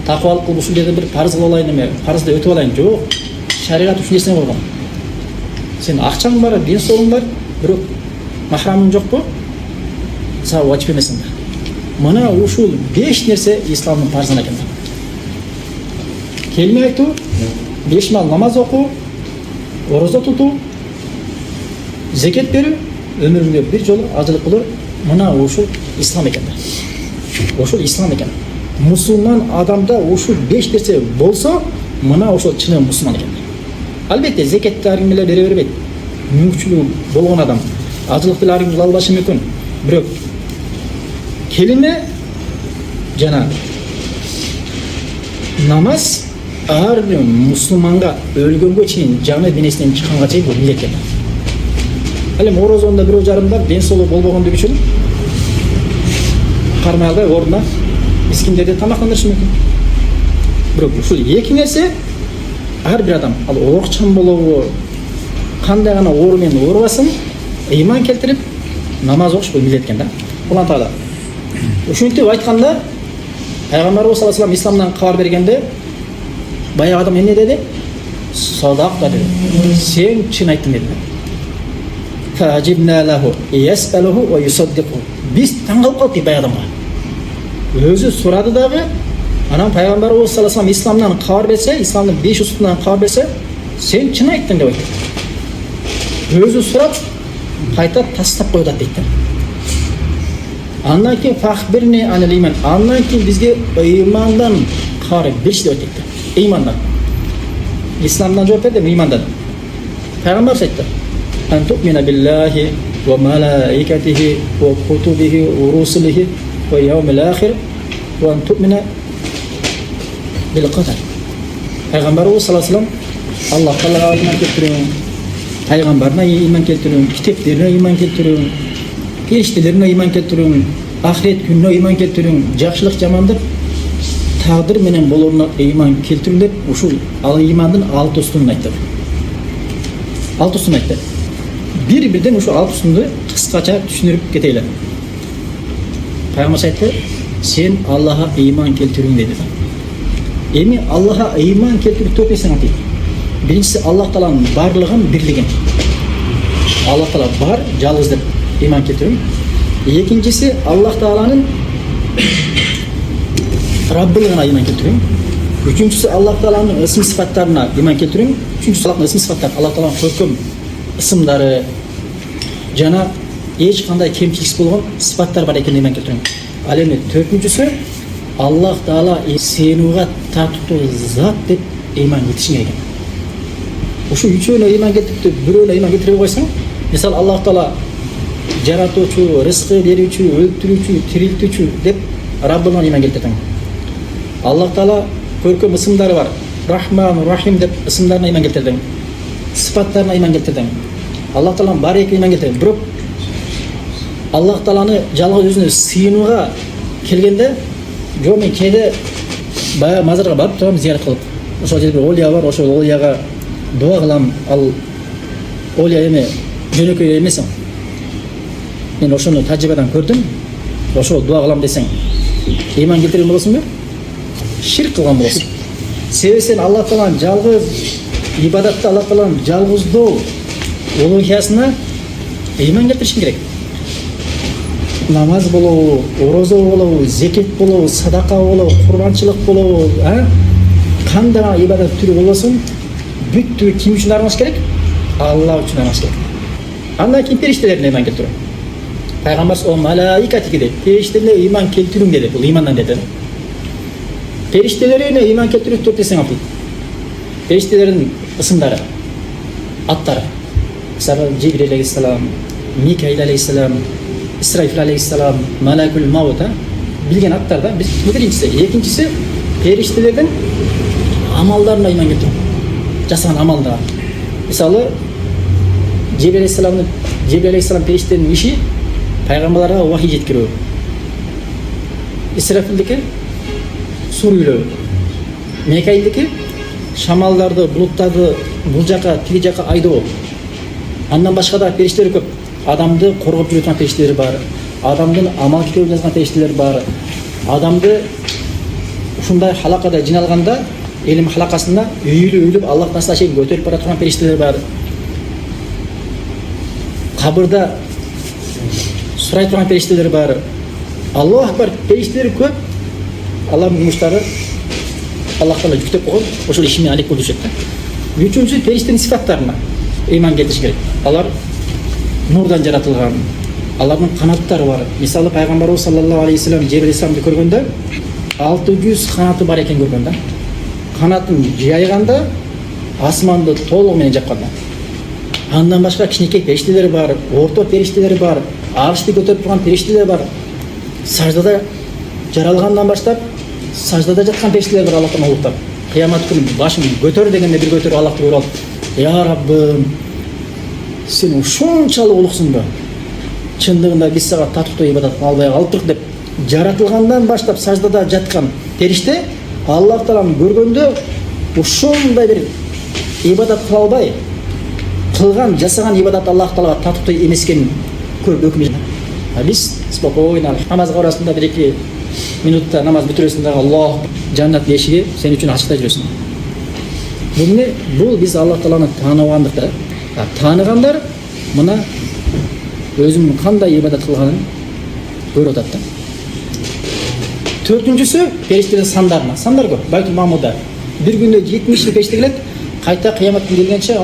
такыбалык кылып ушул жерде бир парыз кылып алайын эме, парызды өтүп алайын. Жок. Шариат ушул нерсени койгон. Сен акчаң бар, ден соолугуң бар, бирок махрамың жокпу? Сага вачип эмесиң да. Мына ушул 5 нерсе исламдын парызына экен. Келме айтуу, 5 мал намаз окуу, орозо тутуу, зекет берүү, өмүрүңдө 1 жолу ажылык кылуу, мына ушул ислам экен. Ушул ислам экен. Мусулман адамда ушул 5 нерсе болсо, мына ошол чын мусулман экен. Албетте зекетти ар ким эле бере бербейт. Мүмкүнчүлүгү болгон адам ажылыкты ар ким кыла албашы мүмкүн. Бирок келиме жана намаз ар бир мусулманга өлгөнгө чейин жаны денесинен чыкканга чейин бул милдет экен. Ал эми орозондо бирөө жарым бар, ден соолугу болбогондугу үчүн кармай албай ордуна мискиндерди тамактандырышы мүмкүн. Бирок ушул 2 нерсе ар бир адам, ал оорукчан болобу, кандай гана оору менен оорубасын, ыйман келтирип намаз окуш бул милдет экен да. Куран Таала ушинтип айтканда, Пайгамбарыбыз саллаллаху алейхи вассалам исламдан кабар бергенде, баягы адам эмне деди? Садакта деди. Сен чын айттың деди. Фажибна лаху ясалуху ва юсаддиқу. Биз таң калып калдык баягы адамга. Өзү сурады дагы, анан Пайгамбарыбыз саллаллаху алейхи вассалам исламдан кабар берсе, исламдын 5 устунан кабар берсе, сен чын айттың деп айтты. Өзү сурап, кайта тастап коюп атат дейт. Андан кийин фахбирни анил иман. Андан кийин бизге ыймандан кабар беришти деп айтты. Ыймандан. Исламдан жооп берди, ыймандан. Пайгамбар айтты: "Антумина биллахи ва малаикатихи ва кутубихи ва русулихи ва яумил ахир ва антумина бил qadar." Пайгамбарыбыз саллаллаху алейхи вассалам Аллах Таалага иман келтирүүн, пайгамбарына иман келтирүүн, китептерине иман келтирүүн, периштелерине иман келтирүүн, ахирет күнүнө иман келтирүүн, жакшылык жамандык тагдыр менен болоруна иман келтирүүн деп ушул ал имандын 6 устунун айтты. 6 устун айтты. Бир-бирден ушул 6 устунду кыскача түшүндүрүп кетели. Пайгамбар айтты: "Сен Аллаха иман келтирүүң" деди. Эми Аллаха иман келтирүү 4 нерсени айтты. Биринчиси Аллах Тааланын барлыгын, бирлигин. Аллах Таала бар, жалгыз деп иман келтирүү. Экинчиси Аллах Тааланын Раббылыгына иман келтирүү. Üçüncüsü Allah Teala'nın isim sıfatlarına iman keltiriyorum. Üçüncüsü Allah'ın isim sıfatları, Allah Teala'nın көркем ысымдары жана эч кандай кемчиликсиз болгон сыпаттар бар экенине иман келтирем. Ал эми төртүнчүсү Аллах Таала сенууга татыктуу зат деп иман этишиң керек. Ушул үчөөнө иман келтирип бирөөнө иман келтире койсоң, мисалы Аллах Таала жаратуучу, рызкы берүүчү, өлтүрүүчү, тирилтүүчү деп Раббына иман келтирдиң. Аллах Таала көркөм ысымдары бар. Рахман, Рахим деп ысымдарына иман келтирдиң. Сыпаттарына иман келтирдиң. Аллах Тааланын бар экенине иман келтирдиң. Бирок Аллах Тааланы жалгыз өзүнө сыйынууга келгенде, жок мен кээде баягы мазарга барып турам зиярат кылып. Ошол жерде бир олия бар, ошол олияга дуа кылам. Ал олия эме жөнөкөй эмес. Мен ошону тажрыйбадан көрдүм. Ошол дуа кылам десең, иман келтирген болосуңбу? Ширк кылган болосуң. Себеби сен Аллах Тааланын жалгыз ибадатта Аллах Тааланын жалгыздоо улугиясына иман келтиришиң керек. Намаз болобу, орозо болобу, зекет болобу, садака болобу, курбанчылык болобу, кандай ибадат түрү болбосун, бүттү ким үчүн армаш керек? Алла үчүн армаш керек. Андан кийин периштелерине иман келтирүү. Пайгамбар о малаикатиге деп, периштелерине иман келтирүүң деди. Бул имандан деди. Периштелерине иман келтирүү төрт эсең атылды. Периштелердин ысымдары, аттары. Мисалы Жибрил алейхиссалам, Микаил алейхиссалам, İsrail aleyhisselam, Malakul Maut bilgen аттар да. Bu birincisi. İkincisi periştelerden amallarına iman getirdim. Жасаған амалдары. Мысалы Cebrail aleyhisselam periştenin işi peygamberlere vahiy жеткирүү. İsrafildeki su үйлөө. Mekaildeki шамалдарды, булуттарды бул жака, тиги жака айдоо. Андан башка да периштелер көп. Адамды коргоп жүрөтөн периштелер бар. Адамдын амал китебин жазган периштелер бар. Адамды ушундай халакада жиналганда, элим халакасында үйлүп Аллах насына чейин көтөрүп бара турган периштелер бар. Кабырда сурай турган периштелер бар. Аллах акбар, периштелер көп. Аллахтын жумуштары Аллах Таала жүктөп койгон, ошол ишине алек болуп жүрөт да. Үчүнчүсү периштенин сифаттарына иман келтириш керек. Алар нурдан жаратылган. Алардын канаттары бар. Мисалы пайгамбарыбыз саллаллаху алейхи вассалам Жебрил алейхиссаламды көргөндө 600 канаты бар экен көргөн да. Канатын жайганда асманды толугу менен жапканда. Андан башка кичинекей периштелер бар, орто периштелер бар, аршты көтөрүп турган периштелер бар. Саждада жаралгандан баштап саждада жаткан периштелер бар Аллахтан улуктап. Кыямат күнү башын көтөр дегенде бир көтөрүп Аллахты көрүп алып, "Я Раббым, сен ушунчалык улуксуң ба? Чындыгында биз сага татыктуу ибадат албай калдык" деп жаратылгандан баштап саждада жаткан периште Аллах Тааланы көргөндө ушундай бир ибадат кыла албай кылган, жасаган ибадат Аллах Таалага татыктуу эмес экенин көрүп өкүнүп. Биз спокойно намаз арасында 1-2 минутта намаз бүтүрөсүң дагы Аллах жаннат эшиги сен үчүн ачыкта жүрөсүң. Бул биз Аллах Тааланы тааныбандыкта. Таныгандар мына өзүнүн кандай ибадат кылганын көрүп атат да. Төртүнчүсү периштелер сандарына. Сандар көп. Байтул Мамуда бир күндө 70 периште келет. Кайта кыямат күнү келгенче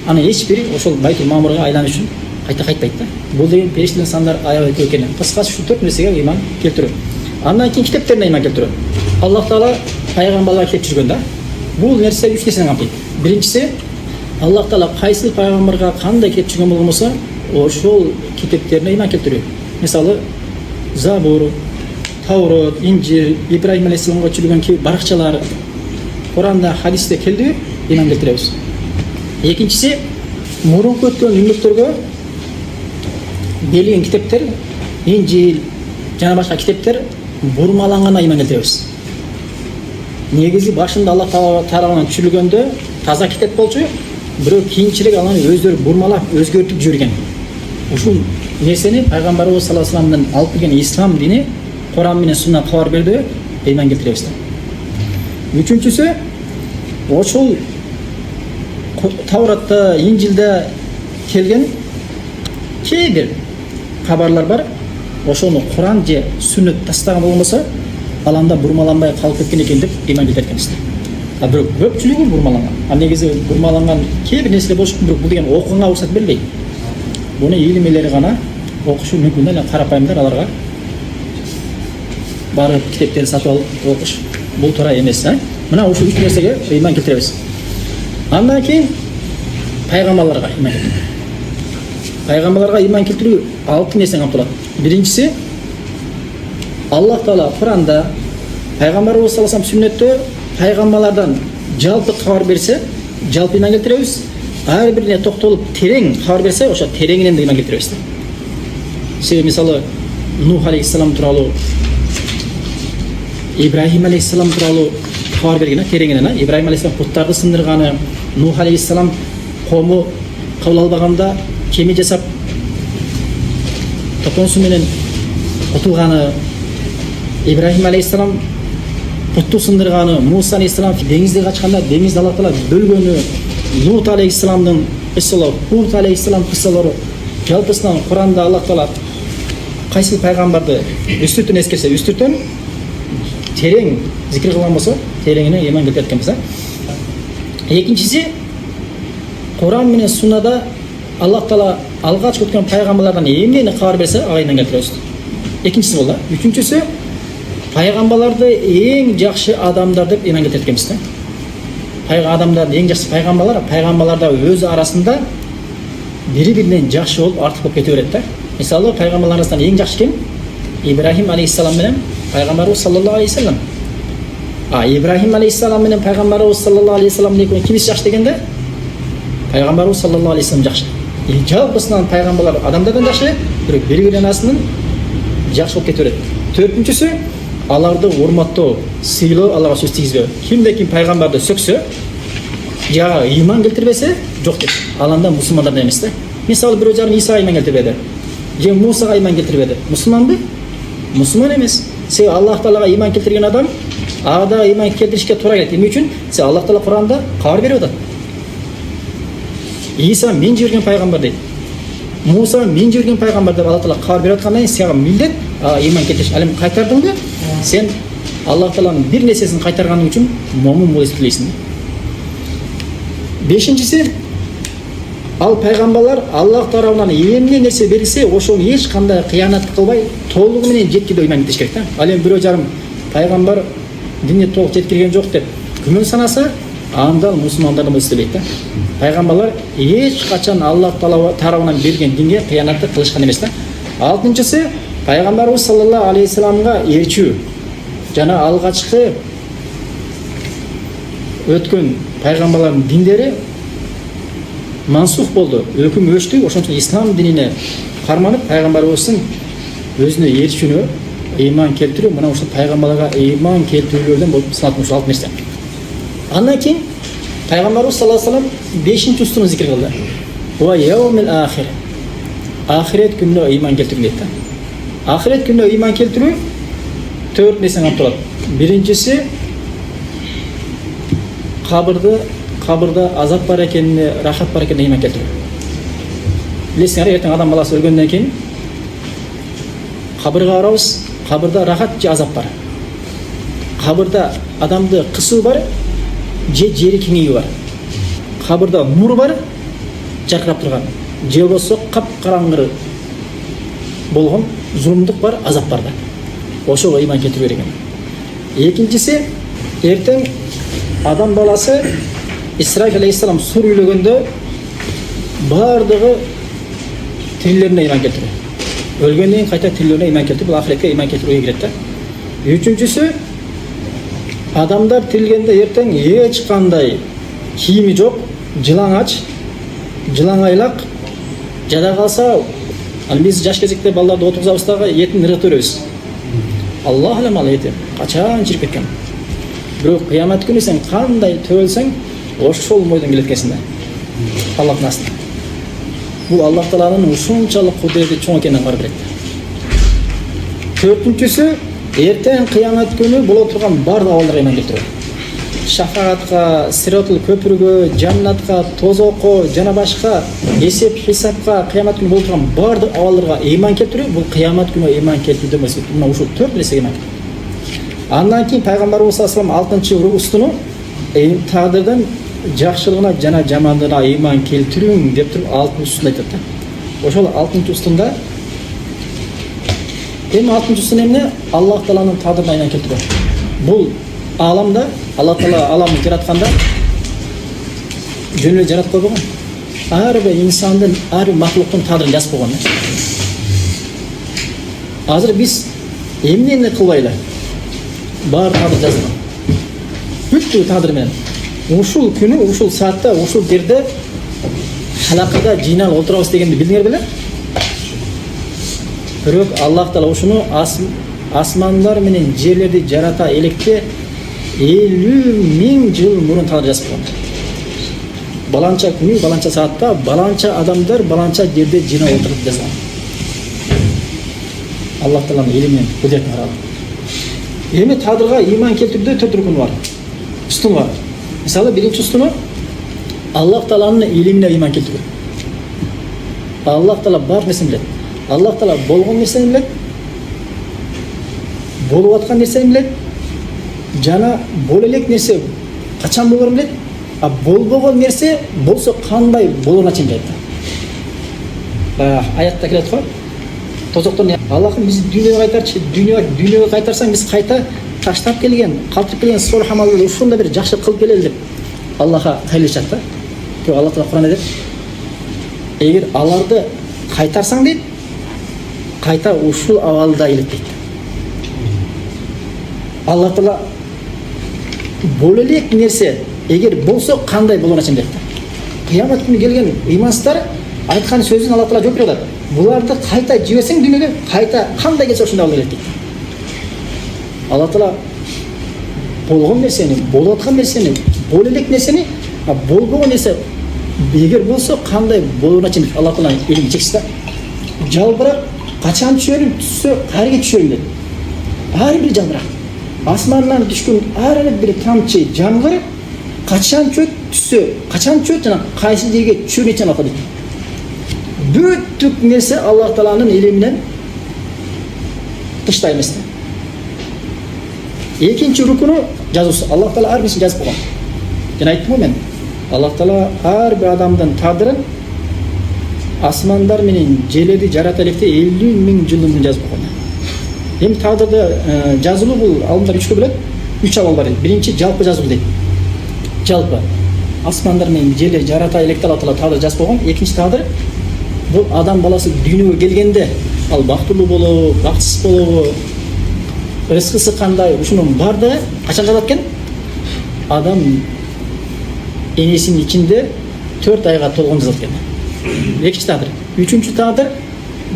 аны эч бири ошол Байтул Мамурга айлануу үчүн кайта кайтпайт да. Бул деген периштелер сандар аябай көп экен. Кыскасы ушу төрт нерсеге иман келтирүү. Андан кийин китептерине иман келтирүү. Аллах Таала пайгамбарларга келип жүргөн да. Бул нерсе үч нерсени камтыйт. Биринчиси Аллах Таала кайсы пайгамбарга кандай келип жүргөн болмосо, ошол китептерине иман келтирүү. Мисалы Забур, Таурот, Инжил, Ибрахим алейхиссаламга жүргөн ки баракчалар Куранда, хадисте келди, иман келтиребиз. Экинчиси мурунку өткөн үммөттөргө берилген китептер, Инжил жана башка китептер бурмалангана иман келтиребиз. Негизи башында Аллах Таала тарабынан түшүрүлгөндө таза китеп болчу, бирок кийинчерээк аны өздөрү бурмалап, өзгөртүп жүргөн. Ушул нерсени пайгамбарыбыз саллаллаху алейхи вассаламдын алып келген ислам дини Куран менен Сунна кабар берди, иман келтиребиз. Үчүнчүсү ошол Тауратта, Инжилде келген кээ бир кабарлар бар. Ошону Куран же Сүннөт тастаган болмосо, аланда бурмаланбай калып кеткен экен деп ыйман келтирет. А бирок көпчүлүгү бурмаланган. А негизи бурмаланган кээ бир нерселер болуш мүмкүн, бирок бул деген окууга уруксат берилбейт. Буну илим элери гана окушу мүмкүн эле, карапайымдар аларга барып китептерди сатып алып окуш бул туура эмес. Мына ушул үч нерсеге ыйман келтиребиз. Андан кийин пайгамбарларга ыйман келтиребиз. Пайгамбарларга ыйман келтирүү 6 нерсени камтылат. Биринчиси, Аллах Таала Куранда, пайгамбарыбыз саллаллаху алейхи вассалам сүннөттө пайгамбарлардан жалпы кабар берсе, жалпы ыйман келтиребиз. Ар бирине токтолуп терең кабар берсе, ошо тереңинен да ыйман келтиребиз. Себеби мисалы Нух алейхиссалам тууралуу, Ибрахим алейхиссалам тууралуу кабар берген, тереңинен. Ибрахим алейхиссалам путтарды сындырганы, Нух алейхиссалам кому кабыл албаганда кеме жасап топон суу менен утулганы, Ибрахим алейхиссалам путту сындырганы, Муса алейхиссалам деңизди качканда деңизди Аллах Таала бөлгөнү, Лут алейхиссаламдын кыссалары, Хут алейхиссалам кыссалары, жалпысынан Куранда Аллах Таала кайсы пайгамбарды үстүртөн эскерсе, үстүртөн терең зикир кылган болсо, тереңине ыйман келтирет экенбиз. Экинчиси, Куран менен Суннада Аллах Таала алгач өткөн пайгамбарлардан эмнени кабар берсе, ага ыйман келтиребиз. Экинчиси болду. Үчүнчүсү, пайгамбарларды эң жакшы адамдар деп ыйман келтирет экенбиз. Адамдардын эң жакшы пайгамбарларда өз арасында бири-биринен жакшы болуп артык болуп кете берет да. Мисалы, пайгамбарлар арасынан эң жакшы ким? Ибрахим алейхиссалам менен пайгамбарыбыз саллаллаху алейхи вассалам. Ибрахим алейхиссалам менен пайгамбарыбыз саллаллаху алейхи вассалам экөө кимис жакшы дегенде? Пайгамбарыбыз саллаллаху алейхи вассалам жакшы. Жалпысынан пайгамбарлар адамдардан жакшы, бирок бири-биринин арасынан жакшы болуп кете берет. Төртүнчүсү, аларды урматтоо, сыйлоо, аларга сөз тийгизбөө. Кимде ким пайгамбарды сөксө, жага ыйман келтирбесе, жок деп. Ал анда мусулмандардан эмес да. Мисалы, бирөө жарым Исага ыйман келтирбеди, же Мусага ыйман келтирбеди. Мусулманбы? Мусулман эмес. Себеби Аллах Таалага ыйман келтирген адам ада ыйман келтиришке туура келет. Эмне үчүн? Себеби Аллах Таала Куранда кабар берип атат. Иса мен жиберген пайгамбар дейт. Муса мен жиберген пайгамбар деп Аллах Таала кабар берип аткандан кийин сага милдет ыйман келтириш. Ал эми кайтардыңбы? Сен Аллах Тааланын бир нерсесин кайтарганың үчүн момун болуп эсептелесиң. Бешинчиси, ал пайгамбарлар Аллах тарабынан эмне нерсе берилсе, ошону эч кандай кыянат кылбай, толугу менен жеткирүү ыйман келтириш керек да. Ал эми бирөө жарым пайгамбар динге толук жеткирген жок деп күмөн санаса, анда мусулмандардан болуп эсептелет да. Пайгамбарлар эч качан Аллах тарабынан берген динге кыянатты кылышкан эмес да. Алтынчысы, пайгамбарыбыз саллаллаху алейхи вассаламга ээрчүү. Жана алгачкы өткөн пайгамбарлардын диндери мансух болду, өкүм өчтү. Ошон үчүн ислам динине карманып, пайгамбарыбыздын өзүнө ээрчүүнү ыйман келтирүү, мына ушул пайгамбарларга ыйман келтирүүлөрдөн болуп саналат ушул 6 нерсе. Андан кийин пайгамбарыбыз саллаллаху алейхи вассалам 5-устуну зикир кылды. Ва яумил ахир. Ахирет күнүнө ыйман келтирүү дейт да. Ахирет күнүнө ыйман келтирүү 4 нерсени камтылат. Биринчиси, кабырда азап бар экенине, рахат бар экенине ыйман келтирүү. Билесиңер, эртең адам баласы өлгөндөн кийин кабырга барабыз, кабырда рахат же азап бар. Кабырда адамды кысуу бар, же жери кеңеюү бар. Кабырда нур бар, жаркырап турган, же болбосо капкараңгы болгон зулумдук бар, азап бар да. Ошого ыйман келтирүү керек. Экинчиси, эртең адам баласы Исраил алейхиссалам сур үйлөгөндө бардыгы тирилерине ыйман келтирүү. Өлгөндөн кийин кайта тирилерине ыйман келтирүү, бул ахиретке ыйман келтирүүгө кирет да. Үчүнчүсү, адамдар тирилгенде эртең эч кандай кийими жок, жылаңач, жылаңайлак жада калса, ал биз жаш кезекте балдарды отургузабыз дагы этин ыргытып беребиз. Аллах алам ал эти качан чирип кеткен. Бирок кыямат күнү сен кандай төөлсөң, ошол мойдон келет экенсиң да. Аллахтын астына. Бул Аллах Тааланын ушунчалык кудрети чоң экенин кабар берет. Төртүнчүсү, эртең кыямат күнү боло турган бардык абалдарга ыйман келтирүү. Шафаатка, сиратул көпүргө, жаннатка, тозокко жана башка эсеп хисапка, кыямат күнү боло турган бардык абалдарга ыйман келтирүү, бул кыямат күнү ыйман келтирүүдөн болот. Мына ушул 4 нерсеге ыйман келтирүү. Андан кийин пайгамбарыбыз саллаллаху алейхи ва саллям 6-устуну тагдырдын жакшылыгына жана жамандыгына ыйман келтирүүң деп туруп 6-устун айтат да. Ошол 6-устунда эми 6-устун эмне? Аллах Тааланын тагдырына ыйман келтирүү. Бул аламда Аллах Таала аламды жаратканда жөн эле жаратып койбогон. Ар бир инсандын, ар бир махлуктун тагдырын жазып койгон. Азыр биз эмнени кылбайлы? Бар тагдыр жазылган. Бүттү тагдыр менен. Ушул күнү, ушул саатта, ушул жерде халакада жыйналып отурабыз дегенди билдиңер беле? Бирок Аллах Таала ушуну асмандар менен жерлерди жарата электе 50.000 жыл мурун тагдыр жазып койгон. Баланча күнү, баланча саатта, баланча адамдар, баланча жерде жыйналып отуруп жазган. Аллах Тааланын илиминен кудретине карап. Эми тагдырга ыйман келтирүүдө 4 рукун бар. Устун бар. Мисалы, биринчи устуну Аллах Тааланын илимине ыйман келтирүү. Аллах Таала бар нерсени билет. Аллах Таала болгон нерсени билет. Болуп аткан нерсени билет. Жана боло элек нерсе качан болорун билет. А болбогон нерсе болсо кандай болоруна чейин билет. Аятта келет го. Тозоктон Аллахым бизди дүйнөгө кайтарчы, дүйнөгө кайтарсаң биз кайта таштап келген, калтырып келген солих амалды ушунда бир жакшы кылып келели деп Аллахка кайлашат да. Бирок Аллах Таала Куранда дейт, эгер аларды кайтарсаң дейт, кайта ушул абалда элек дейт. Аллах Таала боло элек нерсе эгер болсо кандай болоруна чейин дейт. Кыямат күнү келген ыймансыздар айткан сөзүн Аллах Таала жооп берип атат. Буларды кайта жиберсең дүйнөгө, кайта кандай келсе ошондой болот дейт. Аллах Таала болгон нерсени, болуп аткан нерсени, боло элек нерсени, болбогон нерсе эгер болсо кандай болоруна чейин Аллах Тааланын илими чексиз да. Жалбырак качан түшөрүн кайерге түшөрүн дейт. Ар бир жалбырак, асмандан түшкөн ар бир тамчы жамгыр качан түшсө, качан жана кайсы жерге түшөрүн чейин атат дейт. Бүттүк нерсе Аллах Тааланын илиминен тышта эмес. Экинчи рукуну жазуусу. Аллах Таала ар бирин жазып койгон. Жана айттым го мен. Аллах Таала ар бир адамдын тагдырын асмандар менен жерлерди жарата электе 50.000 жыл мурун жазып койгон. Эми тагдырды жазылуу бул алымдар 3кө бөлөт. 3 абал бар. Биринчи жалпы жазуу дейт. Жалпы асмандар менен жерлерди жарата электе Аллах Таала тагдыр жазып койгон. Экинчи тагдыр бул адам баласы дүйнөгө келгенде ал бактылуу болобу, бактысыз болобу, рызкысы кандай, ушунун баардыгы качан жазат экен? Адам энесинин ичинде 4 айга толгон жазат экен. Экинчи тагдыр. Үчүнчү тагдыр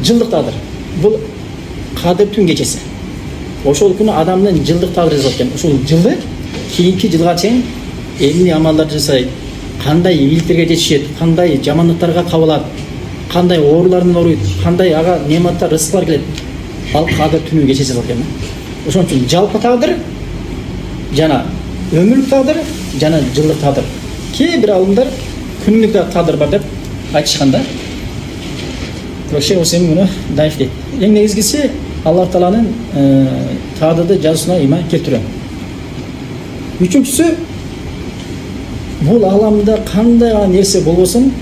жылдык тагдыр. Бул кадыр түн кечеси. Ошол күнү адамдын жылдык тагдыры жазат экен. Ушул жылды кийинки жылга чейин эмне амалдар жасайт, кандай ийгиликтерге жетишет, кандай жамандыктарга кабылат, кандай оорулардан ооруйт, кандай ага нематтар, рызыклар келет. Ал кадыр түнү кечеси жазат экен. Ошон үчүн жалпы тагдыр жана өмүрлүк тагдыр жана жылдык тагдыр. Кээ бир алымдар күнүлүк тагдыр бар деп айтышканда. Ошо осемүнө дайыф дейт. Эң негизгиси Аллах Тааланын тагдырды жазуусуна ыйман келтирүү. Үчүнчүсү бул аламда кандай нерсе болбосун,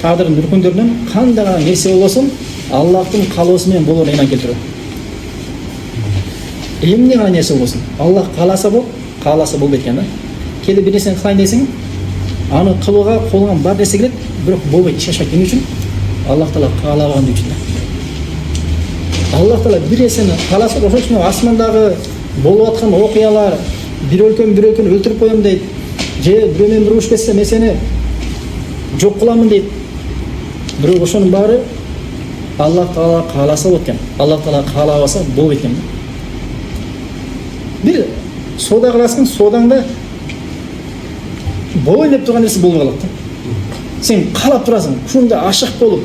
тагдырдын үркүндөрүнөн кандай нерсе болбосун, Аллахтын каалоосу менен болоруна ыйман келтирүү. Эмне гана нерсе болбосун, Аллах кааласа болуп, кааласа болбойт экен да. Кээде бир нерсени кылайын десең, аны кылууга колуңан бар нерсе келет, бирок болбойт, иш ашпайт. Эмне үчүн? Аллах Таала каалабаган үчүн. Аллах Таала бир нерсени кааласа, ошол үчүн асмандагы болуп аткан окуялар, бир өлкөнү өлтүрүп коем дейт, же бирөө менен бир уруш кетсе мен сени жок кыламын дейт. Бирок ошонун баары Аллах Таала кааласа болот экен. Аллах Таала каалабаса болбойт экен. Бир соода кыласың, соодаңда болойн деп турган нерсе болбой калат да. Сен каалап турасың, ушундай ашык болуп,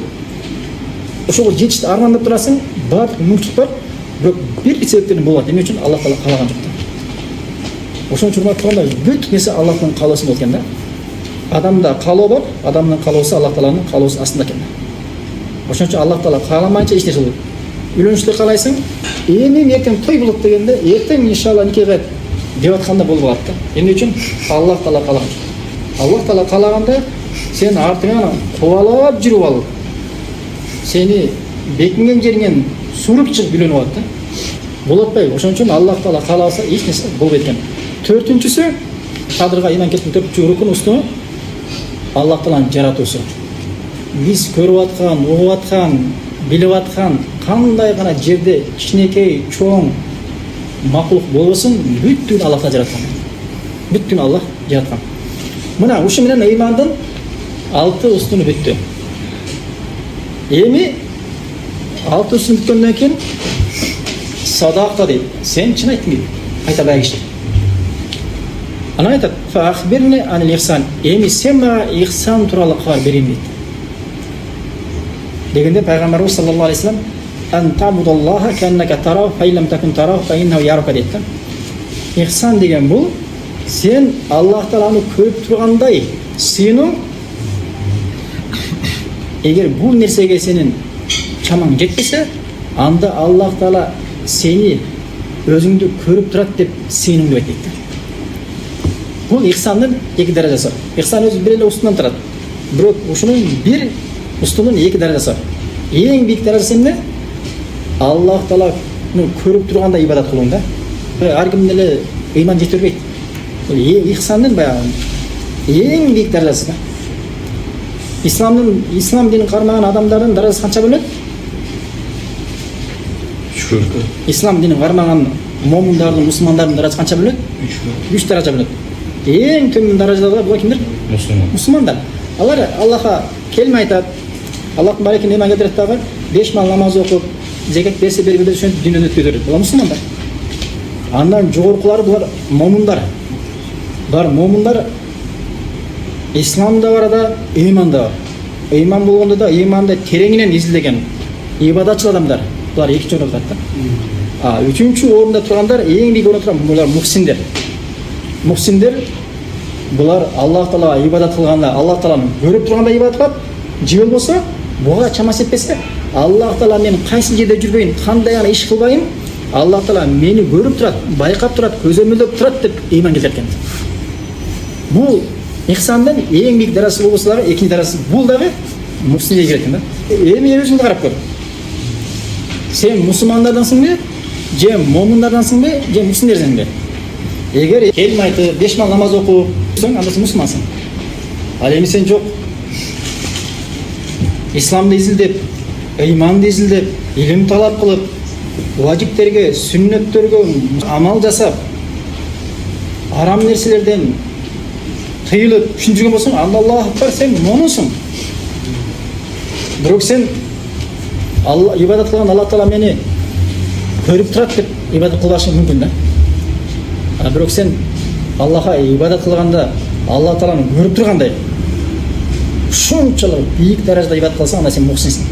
ошого жетишти армандап турасың, баардык мүмкүнчүлүк бар, бирок бир себептерден болот. Эмне үчүн? Аллах Таала каалаган жок да. Ошон үчүн турганда бүт нерсе Аллахтын каалоосу болот экен да. Адамда каалоо бар, адамдын каалоосу Аллах Тааланын каалоосу астында экен. Ошон үчүн Аллах Таала кааламайынча эч нерсе болбойт. Үйлөнүштү каалайсың? Эми эртең той болот дегенде, эртең иншалла никеге деп атканда болуп калат да. Эмне үчүн? Аллах Таала каалаган. Аллах Таала каалаганда сен артыңан кубалап жүрүп алып, сени бекинген жериңен суруп чыгып үйлөнүп алат да. Болот атпайбы? Ошон үчүн Аллах Таала кааласа эч нерсе болбойт экен. Төртүнчүсү, кадырга иман келтирүү төртүнчү рукун Аллах Тааланын жаратуусу. Биз көрүп аткан, угуп аткан, билип аткан кандай гана жерде кичинекей, чоң макулук болбосун, бүттүн Аллах жараткан. Бүттүн Аллах жараткан. Мына ушу менен ыймандын 6 устуну бүттү. Эми 6 устун бүткөндөн кийин садака дейт. Сен чын айттың дейт. Айта баягы киши. Ана айтат: "Фахбирни анил ихсан." Эми сен мага ихсан тууралуу кабар берейин дейт. Дегенде пайгамбарыбыз саллаллаху алейхи вассалам: "Ан табудаллаха каннака тарау, фа иллам такун тарау, фа иннаху ярука" дейт. Ихсан деген бул сен Аллах Тааланы көрүп тургандай сыйынуу. Эгер бул нерсеге сенин чамаң жетпесе, анда Аллах Таала сени өзүңдү көрүп турат деп сыйынуу деп айтты. Бул ихсандын 2 даражасы. Ихсан өзү бир эле устунан турат. Бирок ушунун бир устунун 2 даражасы бар. Эң бийик даражасы эмне? Аллах Тааланы көрүп тургандай ибадат кылууң да. Ар ким деле ыйман жете бербейт. Бул ихсандын баягы эң бийик даражасы да. Ислам динин кармаган адамдардын даражасы канча бөлөт? Ислам динин кармаган момундардын, мусулмандардын даражасы канча бөлөт? 3 даража бөлөт. Эң төмөн даражадагылар булар кимдер? Мусулмандар. Алар Аллахка келме айтат. Аллахтын барекин иман келтирет дагы 5 мал намаз окуп, закат берсе бербей ошентип дүйнөнү өткөрөт. Булар мусулмандар. Андан жогоркулары булар момундар. Булар момундар исламда бар да, ыйманда бар. Ыйман болгондо да ыйманды тереңинен изилдеген ибадатчыл адамдар. Булар экинчи орунда турат да. Үчүнчү орунда тургандар, эң бийик орунда турган булар мухсиндер. Мухсиндер булар Аллах Таалага ибадат кылганда, Аллах Тааланы көрүп турганда ибадат кылат. Жибел болсо, буга чамасы жетпесе, Аллах Таала мен кайсы жерде жүрбөйүн, кандай гана иш кылбайын, Аллах Таала мени көрүп турат, байкап турат, көзөмөлдөп турат деп ыйман келтирген. Бул ихсандын эң бийик даражасы болсо дагы, экинчи даражасы бул дагы мухсинге кирет да. Эми өзүңдү карап көр. Сен мусулмандардансыңбы, же момундардансыңбы, же мухсиндерсиңби? Эгер келме айтып, 5 мал намаз окуп, анда сен мусулмансың. Ал эми сен жок. Исламды изилдеп, ыйманды изилдеп, илим талап кылып, важиптерге, сүннөттөргө амал жасап, арам нерселерден тыйылып жүргөн болсоң, Аллах акбар, сен момунсуң. Бирок сен ибадат кылган Аллах Таала мени көрүп турат деп ибадат кылбашың мүмкүн да. Бирок сен Аллахка ибадат кылганда Аллах Тааланы көрүп тургандай ушунчалык бийик даражада ибадат кылсаң, анда сен мухсинсиң.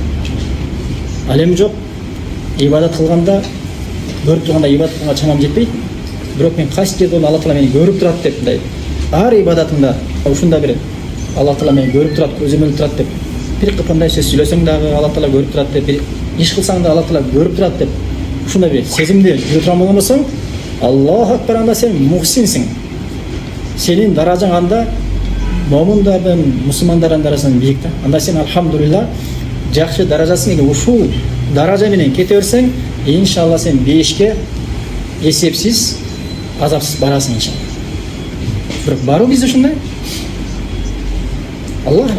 Ал эми жок, ибадат кылганда көрүп турганда ибадат кылганга чамам жетпейт. Бирок мен кайсы жерде Аллах Таала мени көрүп турат деп мындай ар ибадатыңда ушунда бир Аллах Таала мени көрүп турат, көзөмөлдөп турат деп бир кандай сөз сүйлөсөң дагы Аллах Таала көрүп турат деп, бир иш кылсаң да Аллах Таала көрүп турат деп ушундай бир сезимде жүрө турган болгон болсоң, Аллах акбар, анда сен мухсинсиң. Сенин даражаң анда момундардын, мусулмандардын даражасынан бийик да. Анда сен алхамдулилла жакшы даражасың. Эгер ушул даража менен кете берсең, иншалла сен бешке эсепсиз, азапсыз барасың иншалла. Бирок баруу бизде ушундай. Аллах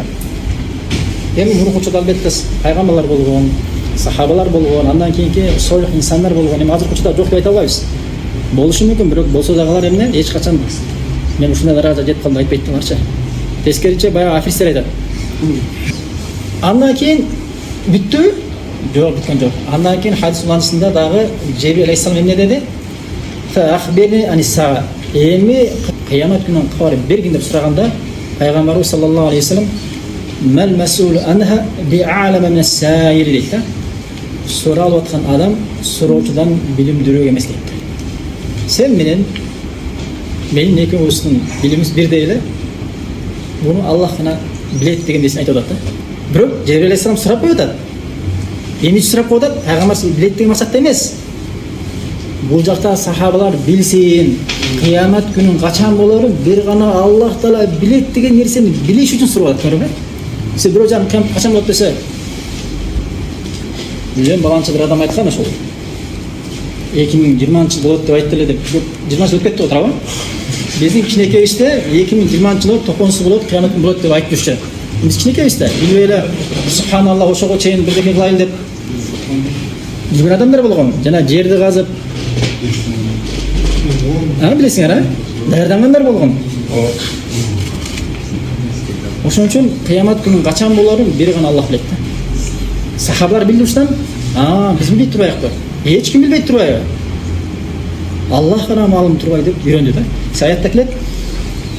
эми мурунчуда албетте пайгамбарлар болгон, сахабалар болгон, андан кийинки солих инсандар болгон. Эми азыркы учурда жок деп айта албайбыз. Болушу мүмкүн, бирок болсо дагылар эмне эч качан мен ушундай даражага жетип калдым айтпайт аларчы. Тескериче баягы афиристер айтат. Андан кийин бүттү? Жок, бүткөн жок. Андан кийин хадис уланышында дагы Жебрил алейхиссалам эмне деди? Ахбирни анис-саа. Эми кыямат күнүнүн кабарын бергин деп сураганда, пайгамбарыбыз саллаллаху алейхи вассалам мал масул анха би'алама мин-ас-саили дейт да. Суралып аткан адам суроочудан билимдүүрөөк эмес дейт. Сен менен менин экөөбүздүн билимибиз бирдей эле. Буну Аллах гана билет деген нерсени айтып атат да. Бирок Жебрил алейхиссалам сурап коюп атат. Эми сурап коюп атат, пайгамбар билет деген максатта эмес. Бул жакта сахабалар билсин, кыямат күнүн качан болорун бир гана Аллах Таала билет деген нерсени билиш үчүн сурап атат, көрдүңбү? Сиз бирөө жан качан болот десе, билем баланча бир адам айткан ошол 2020 болот деп айтты эле деп, 20 жыл өтүп кетти го, туурабы? Биздин кичинекейибизде 2020 топонсуз болот, кыямат күнү болот деп айтып жүрчү. Биз кичинекейбизде, билбей эле субханалла ошого чейин бирдеке кылайын деп жүргөн адамдар болгон. Жана жерди казып, билесиңер, даярдангандар болгон. Ошон үчүн кыямат күнүн качан болорун бир гана Аллах билет. Сахабалар билди ушундан, биз билбей турбайбы? Эч ким билбей турбайбы? Аллах гана маалым турбай деп үйрөндү да. Саятта келет: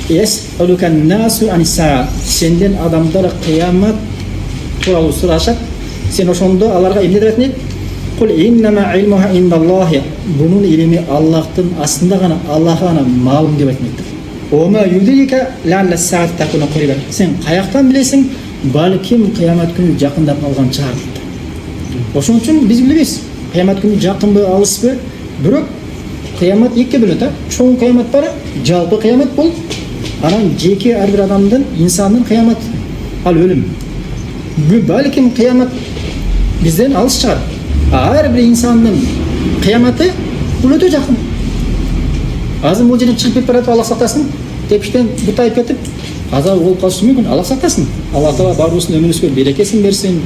"Ясалукан насу аниса", сенден адамдар кыямат тууралуу сурашат. Сен ошондо аларга эмне деп айтасың? "Кул иннама илмуха индаллахи", бунун илими Аллахтын астында гана, Аллахка гана маалым деп айтмайт. "Ома юдика ланна саат такуна куриба", сен каяктан билесиң? Балким кыямат күнү жакындап калган чаар. Ошон үчүн биз билбейбиз. Кыямат күнү жакынбы, алыспы? Бирок кыямат экиге бөлөт, чоң кыямат бар, жалпы кыямат бул. Анан жеке ар бир адамдын, инсандын кыяматы, ал өлүм. Балким кыямат бизден алыс чыгат. Ар бир инсандын кыяматы бул өтө жакын. Азыр бул жерден чыгып кетип баратып, Аллах сактасын, тепиштен бутайып кетип, каза болуп калышы мүмкүн. Аллах сактасын. Аллах Таала баарыбыздын өмүрүбүзгө берекесин берсин,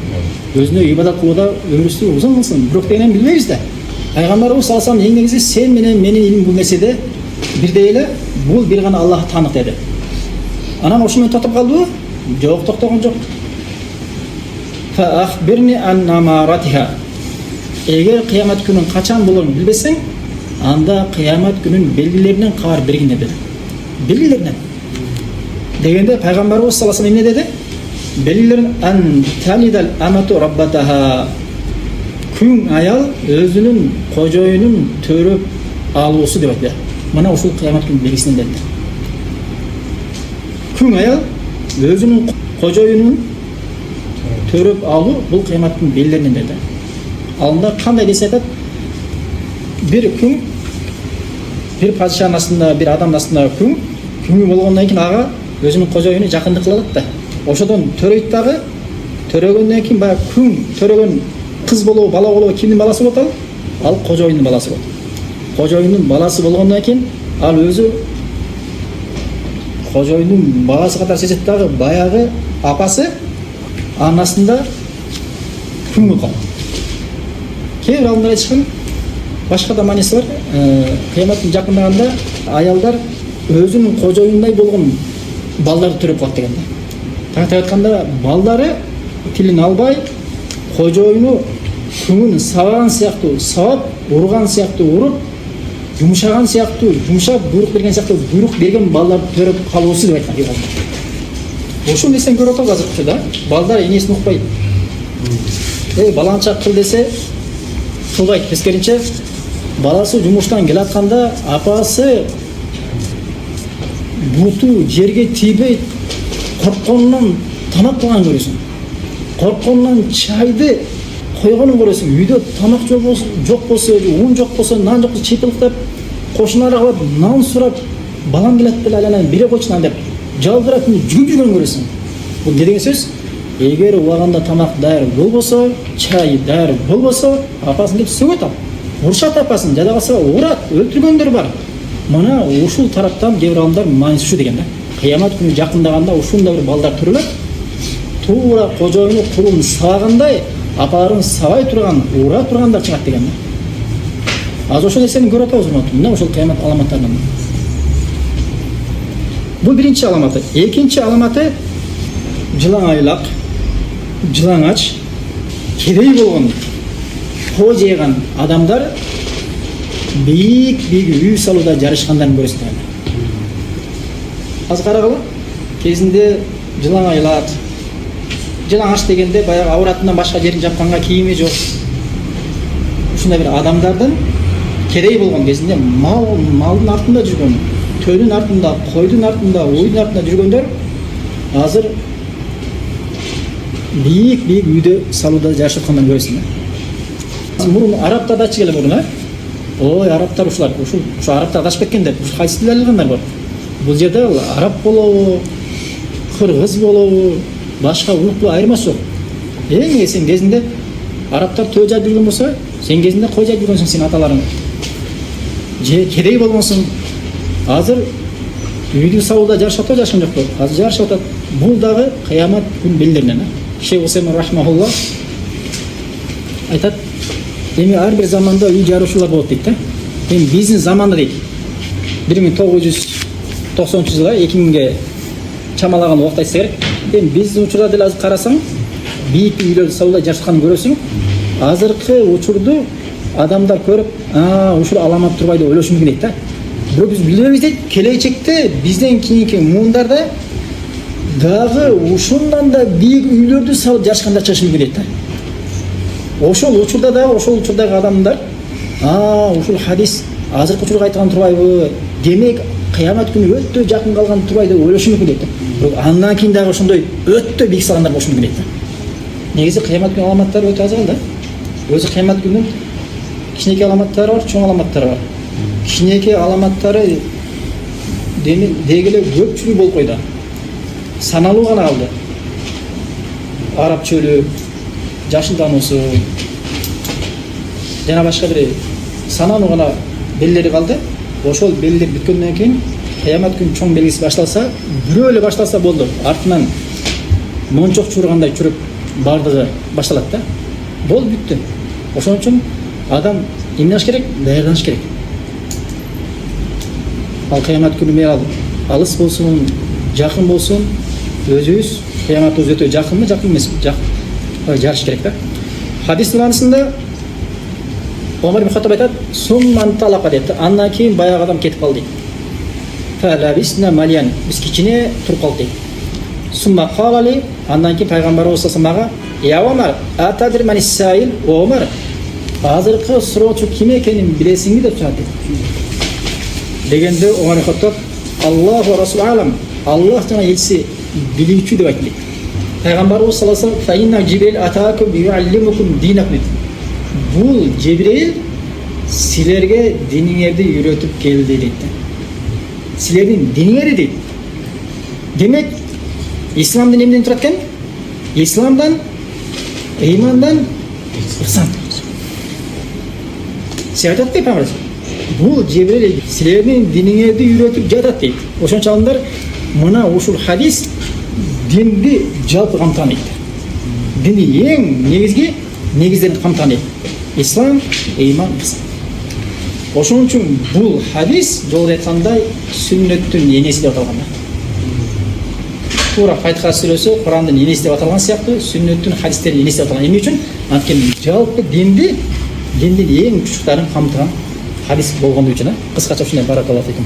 өзүнө ибадат кылууда өмүрүбүздү узун кылсын. Бирок дегенен билбейбиз да. Пайгамбарыбыз саллаллаху алейхи ва саллям эң негизи сен менен менин илим бул нерседе бирдей эле, бул бир гана Аллах таанык деди. Анан ошо менен токтоп калдыбы? Жок, токтогон жок. Фа ахбирни ан намаратиха. Эгер кыямат күнүн качан болорун билбесең, анда кыямат күнүн белгилеринен кабар бергин деди. Белгилеринен. Дегенде пайгамбарыбыз саллаллаху алейхи ва саллям эмне деди? Белгилерин ан талидал амату раббатаха. Күн аял өзүнүн кожоюнун төрөп алуусу деп айтты. Мына ушул кыямат күнүнүн белгисинен деди. Күн аял өзүнүн кожоюнун төрөп алуу бул кыяматтын белгилеринен деди. Алында кандай десе айтат? Бир күн, бир падышанын астында, бир адамдын астында күнү болгондон кийин ага өзүнүн кожоюну жакындык кыла алат да. Ошодон төрөйт дагы, төрөгөндөн кийин баягы күн төрөгөн кыз болобу, бала болобу, кимдин баласы болот ал? Ал кожоюндун баласы болот. Кожоюндун баласы болгондон кийин ал өзү кожоюндун баласы катары сезет дагы, баягы апасы анын астында күн болот. Кээ бир алдында айтышкан башка да мааниси бар. Кыяматтын жакындаганда аялдар өзүнүн кожоюндай болгон балдарды төрөп калат деген. Таңтап айтканда балдары тилин албай, кожоюну күңүн сабаган сыяктуу сабап, урган сыяктуу уруп, жумшаган сыяктуу жумшап, буйрук берген сыяктуу буйрук берген балдарды төрөп калуусу деп айткан. Ошол нерсени көрүп атабыз азыркы да. Балдар энесин укпайт. Баланча кыл десе кылбайт. Тескеринче баласы жумуштан келатканда апасы буту жерге тийбей коркконунан тамак кылган көрөсүң. Коркконунан чайды койгонун көрөсүң. Үйдө тамак жок болсо, ун жок болсо, нан жок болсо чыйпылыктап, кошуналарга барып нан сурап, балам келет деле айланайын бере койчу нан деп жалдырап жүгүп жүргөн көрөсүң. Бул не деген сөз? Эгер убагында тамак даяр болбосо, чай даяр болбосо, апасын деп сөгөт ал. Урушат апасын, жада калса урат, өлтүргөндөр бар. Мына ушул тараптан кээ бир адамдар мааниси ушу деген да. Кыямат күнү жакындаганда ушундай бир балдар төрөлөт. Туура кожоюну кулун сабагандай, апаларын сабай турган, ура тургандар чыгат деген да. Азыр ошол нерсени көрүп атабыз мына ушул кыямат аламаттарынан. Бул биринчи аламаты. Экинчи аламаты жылаңайлак, жылаңач, кедей болгон, коо жейган адамдар бийик үй салууда жарышкандарын көрөсүңөр. Азыр карагыла, кезинде жылаңайлак, жылаңач дегенде баягы ауратынан башка жерин жапканга кийими жок. Ушундай бир адамдардын кедей болгон кезинде малдын артында жүргөн, төнүн артында, койдун артында, уйдун артында жүргөндөр азыр бийик үйдө салууда жарышып аткандарын көрөсүңөр. Азыр мурун арабтарды ачы келе мурун, ой арабтар ушулар, ушу арабтар качып кеткендер, ушу кайсы тилди алгандар бар. Бул жерде араб болобу, кыргыз болобу, башка улуттуу айырмасы жок. Эң сен кезинде арабтар төө жайып жүргөн болсо, сен кезинде кой жайып жүргөнсүң сен аталарың. Же керей болгонсуң. Азыр үйдүн сабылда жарышат жашкан жокпу? Азыр жарышып атат. Бул дагы кыямат күн белгилеринен. Шейх Усеймин рахмахулла айтат, эми ар бир заманда үй жарышуулар болот дейт да. Эми биздин заманда дейт 1990-жылы 2000-ге чамалаган убакыт айтса керек. Эми биздин учурда деле азыр карасаң, бийик үйлөрдү сабылда жарышканын көрөсүң. Азыркы учурду адамдар көрүп, ушул аламат турбай деп ойлошу мүмкүн дейт да. Бирок биз билебиз дейт, келечекте бизден кийинки муундарда дагы ушундан да бийик үйлөрдү салып жарышкандар чыгышы мүмкүн дейт да. Ошол учурда дагы ошол учурдагы адамдар, ушул хадис азыркы учурга айткан турбайбы? Демек кыямат күнү өтө жакын калган турбай деп ойлошу мүмкүн дейт да. Бирок андан кийин дагы ошондой өтө бийик салгандар болушу мүмкүн дейт да. Негизи кыямат күнү аламаттары өтө аз да. Өзү кыямат күнүнүн кичинекей аламаттары бар, чоң аламаттары бар. Кичинекей аламаттары дегеле көпчүлүк болуп койду. Саналуу гана калды. Араб чөлү, жашылдануусу, жана башка бир саналуу гана белгилери калды. Ошол белгилер бүткөндөн кийин кыямат күнү чоң белгиси башталса, бирөө эле башталса болду. Артынан мончок чургандай чүрүп бардыгы башталат да. Бол бүттү. Ошон үчүн адам эмне керек? Даярданыш керек. Ал кыямат күнү меал алыс болсун, жакын болсун, өзүбүз кыяматыбыз өтө жакынбы, жакын эмеспи? Жарыш керек да. Хадис маанисинде Омар ибн Хаттаб айтат, "Сумман талака" дейт. Андан кийин баягы адам кетип калды дейт. Фалабисна малиян. Биз кичине туруп калдык дейт. Сумма калали, андан кийин пайгамбарыбыз мага, "Я Омар, атадир манис саил?" Омар, азыркы суроочу ким экенин билесиңби деп сурады. Дегенде Омар ибн Хаттаб, "Аллаху ва расул алам." Аллах жана элчиси билүүчү деп айтты. Пайгамбарыбыз саллаллаху алейхи ва саллям, "Фаинна Жибрил атаакум юаллимукум динакум." Бул Жибрил силерге диниңерди үйрөтүп келди дейт. Силердин диниңерди дейт. Демек, исламдын эмнеден турат экен? Исламдан, ыймандан, ихсан. Сият айтты пайгамбар. Бул Жибрил силердин диниңерди үйрөтүп жатат дейт. Ошончо адамдар мына ушул хадис динди жалпы камтыган дейт. Дини эң негизги негиздерин камтыган дейт. Ислам, ыйман, ихсан. Ошон үчүн бул хадис жолдо айткандай сүннөттүн энеси деп аталган. Тура Фатиха сүрөсү Курандын энеси деп аталган сыяктуу, сүннөттүн хадистердин энеси деп аталган. Эмне үчүн? Анткени жалпы диндин эң чучуктарын камтыган хадис болгондугу үчүн. Кыскача ушундай. Баракаллаху фикум.